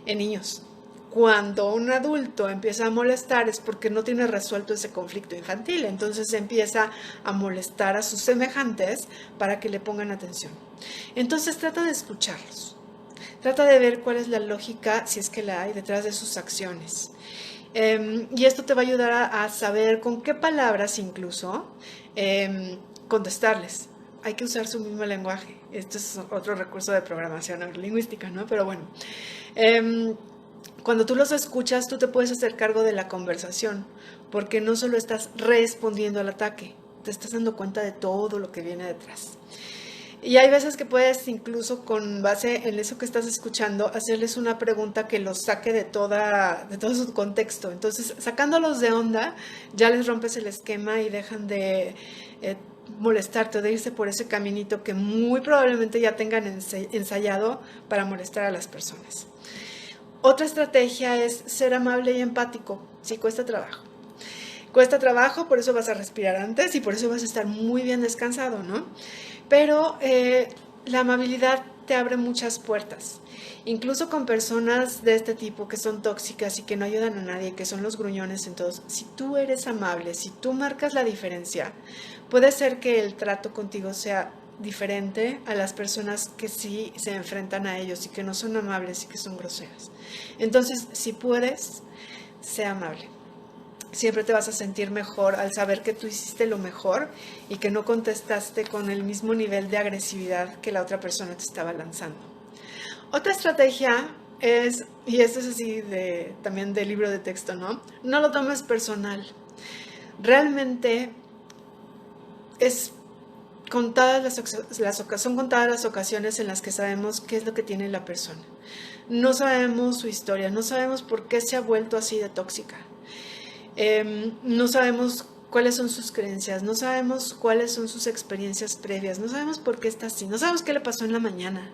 en niños. Cuando un adulto empieza a molestar es porque no tiene resuelto ese conflicto infantil, entonces empieza a molestar a sus semejantes para que le pongan atención. Entonces trata de escucharlos, trata de ver cuál es la lógica, si es que la hay, detrás de sus acciones. Y esto te va a ayudar a saber con qué palabras incluso contestarles. Hay que usar su mismo lenguaje. Esto es otro recurso de programación neurolingüística, ¿no? Pero bueno, cuando tú los escuchas, tú te puedes hacer cargo de la conversación, porque no solo estás respondiendo al ataque, te estás dando cuenta de todo lo que viene detrás. Y hay veces que puedes incluso con base en eso que estás escuchando hacerles una pregunta que los saque de todo su contexto. Entonces, sacándolos de onda, ya les rompes el esquema y dejan de molestarte o de irse por ese caminito que muy probablemente ya tengan ensayado para molestar a las personas. Otra estrategia es ser amable y empático. Sí, cuesta trabajo. Cuesta trabajo, por eso vas a respirar antes y por eso vas a estar muy bien descansado, ¿no? Pero la amabilidad te abre muchas puertas, incluso con personas de este tipo que son tóxicas y que no ayudan a nadie, que son los gruñones en todos. Si tú eres amable, si tú marcas la diferencia, puede ser que el trato contigo sea diferente a las personas que sí se enfrentan a ellos y que no son amables y que son groseras. Entonces, si puedes, sé amable. Siempre te vas a sentir mejor al saber que tú hiciste lo mejor y que no contestaste con el mismo nivel de agresividad que la otra persona te estaba lanzando. Otra estrategia es, y esto es así también del libro de texto, ¿no? No lo tomes personal. Realmente son contadas las ocasiones en las que sabemos qué es lo que tiene la persona. No sabemos su historia, no sabemos por qué se ha vuelto así de tóxica. No sabemos cuáles son sus creencias, no sabemos cuáles son sus experiencias previas, no sabemos por qué está así, no sabemos qué le pasó en la mañana.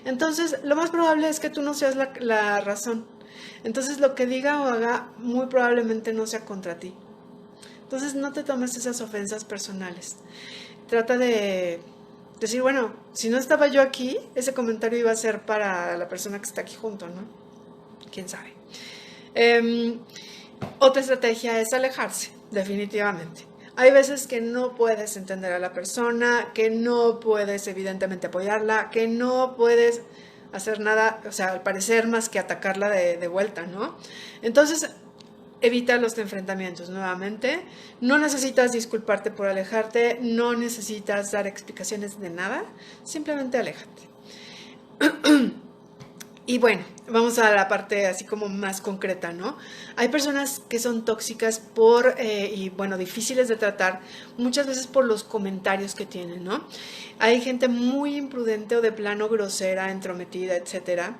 Entonces, lo más probable es que tú no seas la razón. Entonces, lo que diga o haga muy probablemente no sea contra ti. Entonces, no te tomes esas ofensas personales. Trata de decir, bueno, si no estaba yo aquí, ese comentario iba a ser para la persona que está aquí junto, ¿no? ¿Quién sabe? Otra estrategia es alejarse, definitivamente. Hay veces que no puedes entender a la persona, que no puedes evidentemente apoyarla, que no puedes hacer nada, o sea, al parecer más que atacarla de vuelta, ¿no? Entonces, evita los enfrentamientos nuevamente. No necesitas disculparte por alejarte, no necesitas dar explicaciones de nada, simplemente aléjate. Y bueno, vamos a la parte así como más concreta, ¿no? Hay personas que son tóxicas y bueno, difíciles de tratar, muchas veces por los comentarios que tienen, ¿no? Hay gente muy imprudente o de plano grosera, entrometida, etcétera.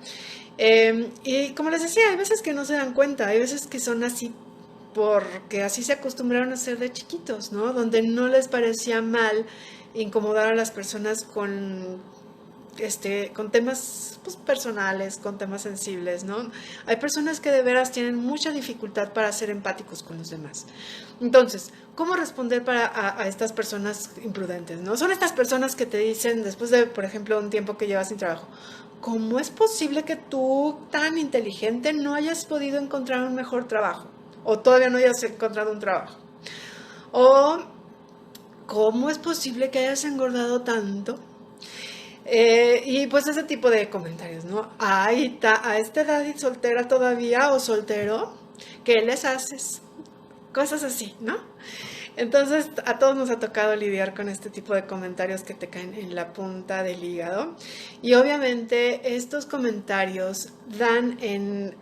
Y como les decía, hay veces que no se dan cuenta, hay veces que son así porque así se acostumbraron a ser de chiquitos, ¿no? Donde no les parecía mal incomodar a las personas con temas pues, personales, con temas sensibles, ¿no? Hay personas que de veras tienen mucha dificultad para ser empáticos con los demás. Entonces, ¿cómo responder a estas personas imprudentes, ¿no? Son estas personas que te dicen, después de, por ejemplo, un tiempo que llevas sin trabajo, ¿cómo es posible que tú, tan inteligente, no hayas podido encontrar un mejor trabajo? O todavía no hayas encontrado un trabajo. O, ¿cómo es posible que hayas engordado tanto? Y pues ese tipo de comentarios, ¿no? Ay, a esta edad y soltera todavía o soltero, ¿qué les haces? Cosas así, ¿no? Entonces a todos nos ha tocado lidiar con este tipo de comentarios que te caen en la punta del hígado y obviamente estos comentarios dan en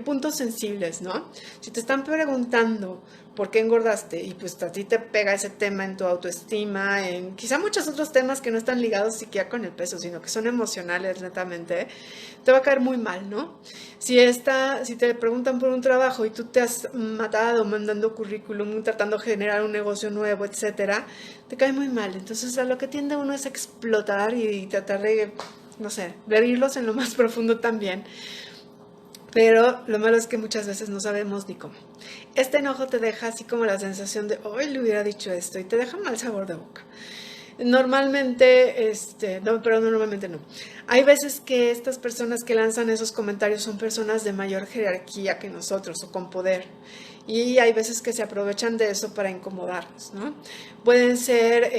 puntos sensibles, ¿no? Si te están preguntando por qué engordaste y pues a ti te pega ese tema en tu autoestima, en quizá muchos otros temas que no están ligados siquiera con el peso, sino que son emocionales netamente, te va a caer muy mal, ¿no? Si te preguntan por un trabajo y tú te has matado mandando currículum, tratando de generar un negocio nuevo, etcétera, te cae muy mal. Entonces a lo que tiende uno es a explotar y tratar de, no sé, de herirlos en lo más profundo también. Pero lo malo es que muchas veces no sabemos ni cómo. Este enojo te deja así como la sensación de, hoy le hubiera dicho esto, y te deja mal sabor de boca. Normalmente, normalmente no. Hay veces que estas personas que lanzan esos comentarios son personas de mayor jerarquía que nosotros o con poder. Y hay veces que se aprovechan de eso para incomodarnos, ¿no? Pueden ser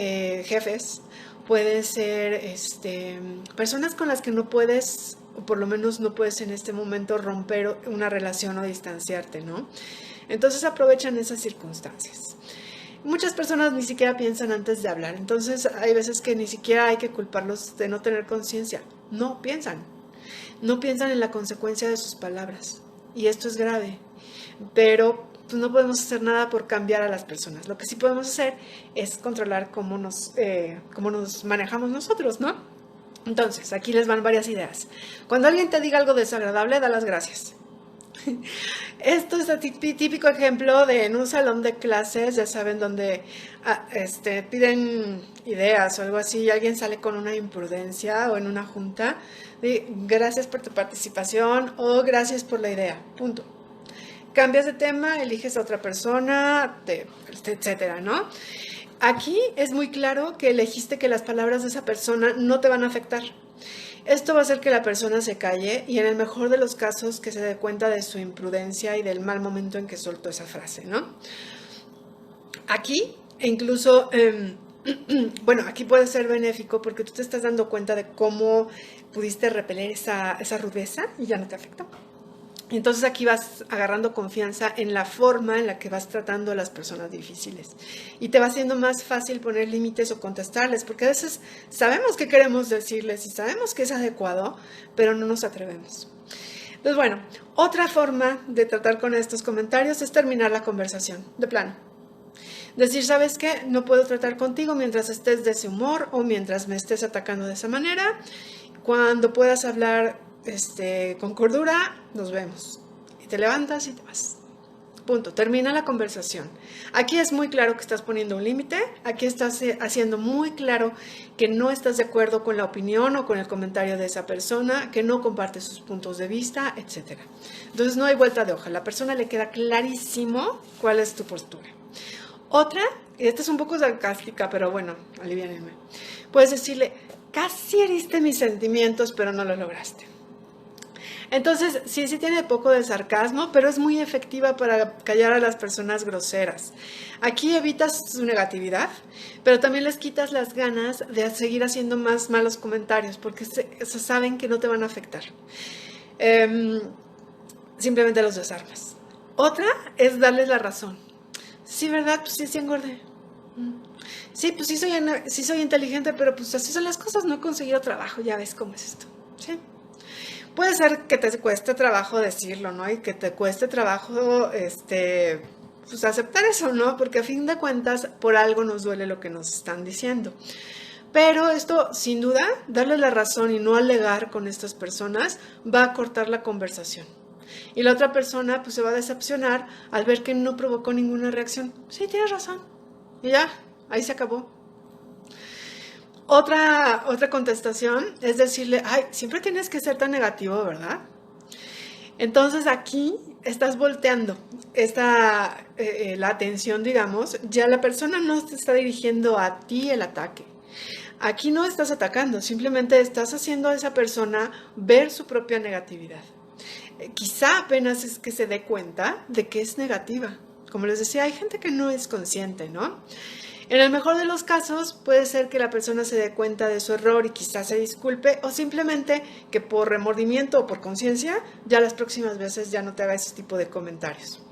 jefes, pueden ser personas con las que no puedes, o por lo menos no puedes en este momento romper una relación o distanciarte, ¿no? Entonces aprovechan esas circunstancias. Muchas personas ni siquiera piensan antes de hablar, entonces hay veces que ni siquiera hay que culparlos de no tener conciencia. No piensan en la consecuencia de sus palabras y esto es grave, pero pues, no podemos hacer nada por cambiar a las personas. Lo que sí podemos hacer es controlar cómo nos manejamos nosotros, ¿no? Entonces, aquí les van varias ideas. Cuando alguien te diga algo desagradable, da las gracias. Esto es el típico ejemplo de en un salón de clases, ya saben, donde piden ideas o algo así y alguien sale con una imprudencia o en una junta, gracias por tu participación o gracias por la idea, punto. Cambias de tema, eliges a otra persona, etcétera, ¿no? Aquí es muy claro que elegiste que las palabras de esa persona no te van a afectar. Esto va a hacer que la persona se calle y en el mejor de los casos que se dé cuenta de su imprudencia y del mal momento en que soltó esa frase, ¿no? Aquí, incluso, bueno, aquí puede ser benéfico porque tú te estás dando cuenta de cómo pudiste repeler esa rudeza y ya no te afecta. Entonces aquí vas agarrando confianza en la forma en la que vas tratando a las personas difíciles y te va haciendo más fácil poner límites o contestarles, porque a veces sabemos qué queremos decirles y sabemos que es adecuado, pero no nos atrevemos. Entonces, bueno, otra forma de tratar con estos comentarios es terminar la conversación, de plano. Decir, ¿sabes qué? No puedo tratar contigo mientras estés de ese humor o mientras me estés atacando de esa manera. Cuando puedas hablar con cordura, nos vemos. Y te levantas y te vas. Punto. Termina la conversación. Aquí es muy claro que estás poniendo un límite. Aquí estás haciendo muy claro que no estás de acuerdo con la opinión o con el comentario de esa persona, que no compartes sus puntos de vista, etc. Entonces no hay vuelta de hoja. A la persona le queda clarísimo cuál es tu postura. Otra, y esta es un poco sarcástica, pero bueno, aliviánenme. Puedes decirle, casi heriste mis sentimientos, pero no lo lograste. Entonces, sí tiene poco de sarcasmo, pero es muy efectiva para callar a las personas groseras. Aquí evitas su negatividad, pero también les quitas las ganas de seguir haciendo más malos comentarios, porque se saben que no te van a afectar. Simplemente los desarmas. Otra es darles la razón. Sí, ¿verdad? Pues sí engordé. Sí, pues sí soy inteligente, pero pues así son las cosas, no he conseguido trabajo, ya ves cómo es esto. ¿Sí? Puede ser que te cueste trabajo decirlo, ¿no? Y que te cueste trabajo, pues aceptar eso, ¿no? Porque a fin de cuentas, por algo nos duele lo que nos están diciendo. Pero esto, sin duda, darle la razón y no alegar con estas personas va a cortar la conversación. Y la otra persona, pues se va a decepcionar al ver que no provocó ninguna reacción. Sí, tienes razón. Y ya, ahí se acabó. Otra contestación es decirle, ay, siempre tienes que ser tan negativo, ¿verdad? Entonces aquí estás volteando la atención, digamos, ya la persona no te está dirigiendo a ti el ataque. Aquí no estás atacando, simplemente estás haciendo a esa persona ver su propia negatividad. Quizá apenas es que se dé cuenta de que es negativa. Como les decía, hay gente que no es consciente, ¿no? En el mejor de los casos, puede ser que la persona se dé cuenta de su error y quizás se disculpe, o simplemente que por remordimiento o por conciencia, ya las próximas veces ya no te haga ese tipo de comentarios.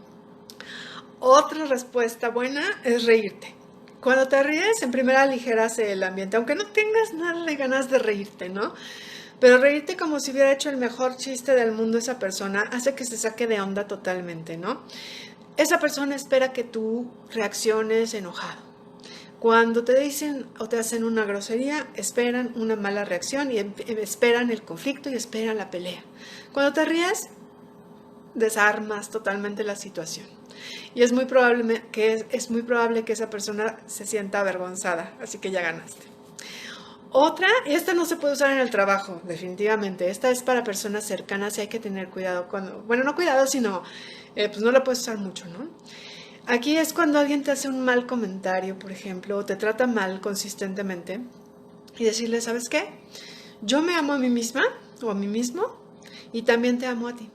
Otra respuesta buena es reírte. Cuando te ríes, en primera aligeras el ambiente, aunque no tengas nada de ganas de reírte, ¿no? Pero reírte como si hubiera hecho el mejor chiste del mundo esa persona hace que se saque de onda totalmente, ¿no? Esa persona espera que tú reacciones enojado. Cuando te dicen o te hacen una grosería, esperan una mala reacción y esperan el conflicto y esperan la pelea. Cuando te ríes, desarmas totalmente la situación. Y es muy probable que esa persona se sienta avergonzada, así que ya ganaste. Otra, y esta no se puede usar en el trabajo, definitivamente. Esta es para personas cercanas y hay que tener cuidado cuando, bueno, no cuidado, sino, pues no la puedes usar mucho, ¿no? Aquí es cuando alguien te hace un mal comentario, por ejemplo, o te trata mal consistentemente y decirle, ¿sabes qué? Yo me amo a mí misma o a mí mismo y también te amo a ti.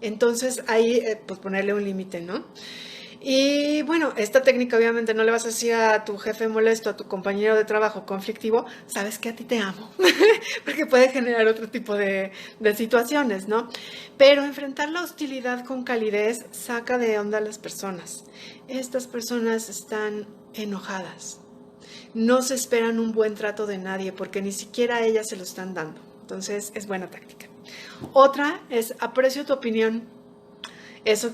Entonces ahí pues ponerle un límite, ¿no? Y bueno, esta técnica obviamente no le vas a decir a tu jefe molesto, a tu compañero de trabajo conflictivo, sabes que a ti te amo, porque puede generar otro tipo de situaciones, ¿no? Pero enfrentar la hostilidad con calidez saca de onda a las personas. Estas personas están enojadas. No se esperan un buen trato de nadie porque ni siquiera a ellas se lo están dando. Entonces es buena táctica. Otra es aprecio tu opinión. Eso,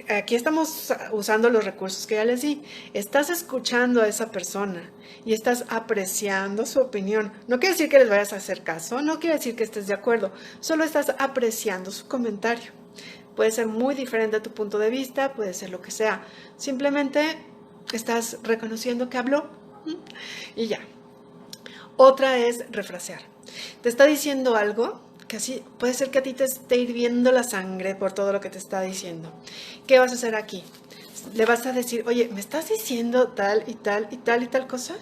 aquí estamos usando los recursos que ya les di. Estás escuchando a esa persona y estás apreciando su opinión. No quiere decir que les vayas a hacer caso, no quiere decir que estés de acuerdo, solo estás apreciando su comentario. Puede ser muy diferente a tu punto de vista, puede ser lo que sea. Simplemente estás reconociendo que habló y ya. Otra es refrasear. Te está diciendo algo que así puede ser que a ti te esté hirviendo la sangre por todo lo que te está diciendo. ¿Qué vas a hacer aquí? Le vas a decir, oye, ¿me estás diciendo tal y tal y tal y tal cosa?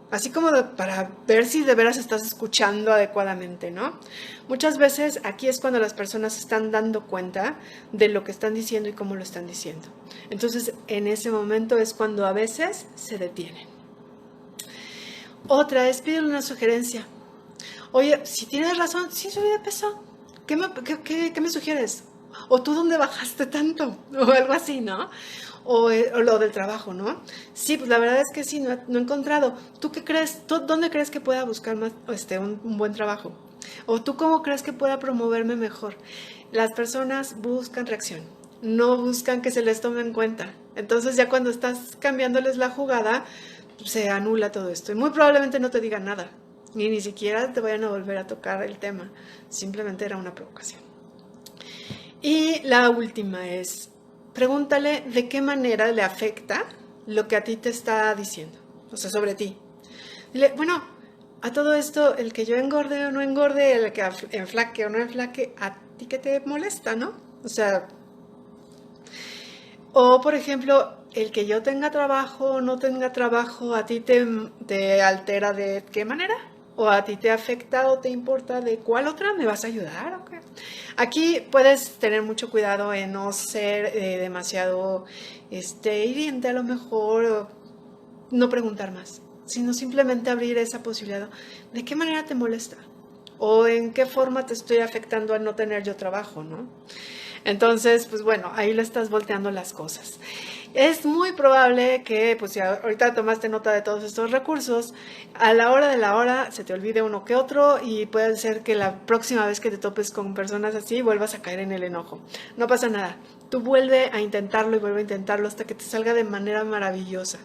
Así como para ver si de veras estás escuchando adecuadamente, ¿no? Muchas veces aquí es cuando las personas se están dando cuenta de lo que están diciendo y cómo lo están diciendo. Entonces, en ese momento es cuando a veces se detienen. Otra es pedirle una sugerencia. Oye, si tienes razón, sí subí de peso. ¿Qué me sugieres? ¿O tú dónde bajaste tanto? O algo así, ¿no? O lo del trabajo, ¿no? Sí, pues la verdad es que sí, no he encontrado. ¿Tú qué crees? ¿Tú dónde crees que pueda buscar más un buen trabajo? ¿O tú cómo crees que pueda promoverme mejor? Las personas buscan reacción, no buscan que se les tome en cuenta. Entonces ya cuando estás cambiándoles la jugada, se anula todo esto. Y muy probablemente no te digan nada. Ni siquiera te vayan a volver a tocar el tema. Simplemente era una provocación. Y la última es pregúntale de qué manera le afecta lo que a ti te está diciendo, o sea, sobre ti. Dile, bueno, a todo esto, el que yo engorde o no engorde, el que enflaque o no enflaque, ¿a ti qué te molesta, no? O sea, o por ejemplo, el que yo tenga trabajo o no tenga trabajo, ¿a ti te altera de qué manera? ¿O a ti te afecta o te importa de cuál otra? ¿Me vas a ayudar? Okay. Aquí puedes tener mucho cuidado en no ser demasiado hiriente a lo mejor, o no preguntar más, sino simplemente abrir esa posibilidad. ¿De qué manera te molesta? ¿O en qué forma te estoy afectando al no tener yo trabajo, no? Entonces, pues bueno, ahí le estás volteando las cosas. Es muy probable que, pues si ahorita tomaste nota de todos estos recursos, a la hora de la hora se te olvide uno que otro y puede ser que la próxima vez que te topes con personas así vuelvas a caer en el enojo. No pasa nada. Tú vuelve a intentarlo y vuelve a intentarlo hasta que te salga de manera maravillosa.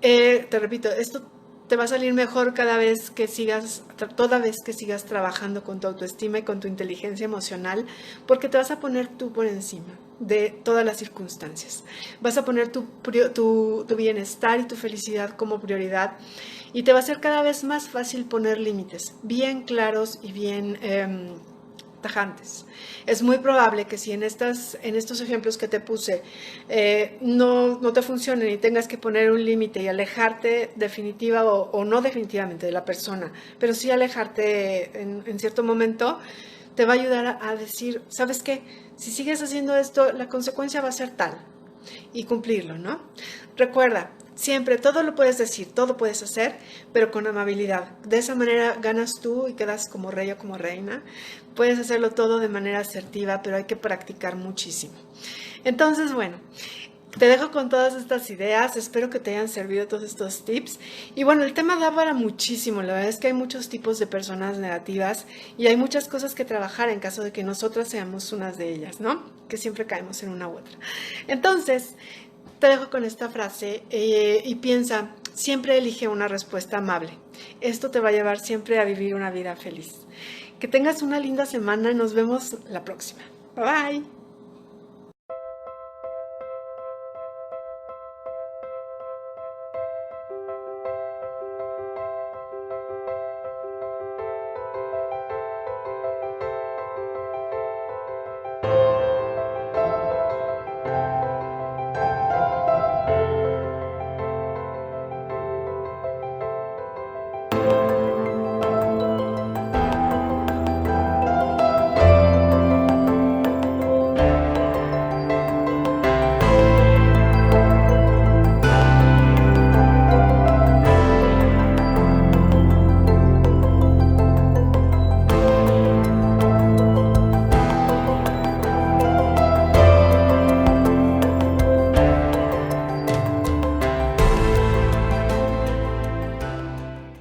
Te repito, esto te va a salir mejor toda vez que sigas trabajando con tu autoestima y con tu inteligencia emocional, porque te vas a poner tú por encima de todas las circunstancias. Vas a poner tu bienestar y tu felicidad como prioridad y te va a ser cada vez más fácil poner límites bien claros y bien tajantes. Es muy probable que si en estos ejemplos que te puse no te funcionen y tengas que poner un límite y alejarte definitiva o no definitivamente de la persona, pero sí alejarte en cierto momento, te va a ayudar a decir, ¿sabes qué? Si sigues haciendo esto, la consecuencia va a ser tal y cumplirlo, ¿no? Recuerda, siempre todo lo puedes decir, todo puedes hacer, pero con amabilidad. De esa manera ganas tú y quedas como rey o como reina. Puedes hacerlo todo de manera asertiva, pero hay que practicar muchísimo. Entonces, bueno, te dejo con todas estas ideas, espero que te hayan servido todos estos tips. Y bueno, el tema da para muchísimo, la verdad es que hay muchos tipos de personas negativas y hay muchas cosas que trabajar en caso de que nosotras seamos unas de ellas, ¿no? Que siempre caemos en una u otra. Entonces, te dejo con esta frase y piensa, siempre elige una respuesta amable. Esto te va a llevar siempre a vivir una vida feliz. Que tengas una linda semana y nos vemos la próxima. Bye bye.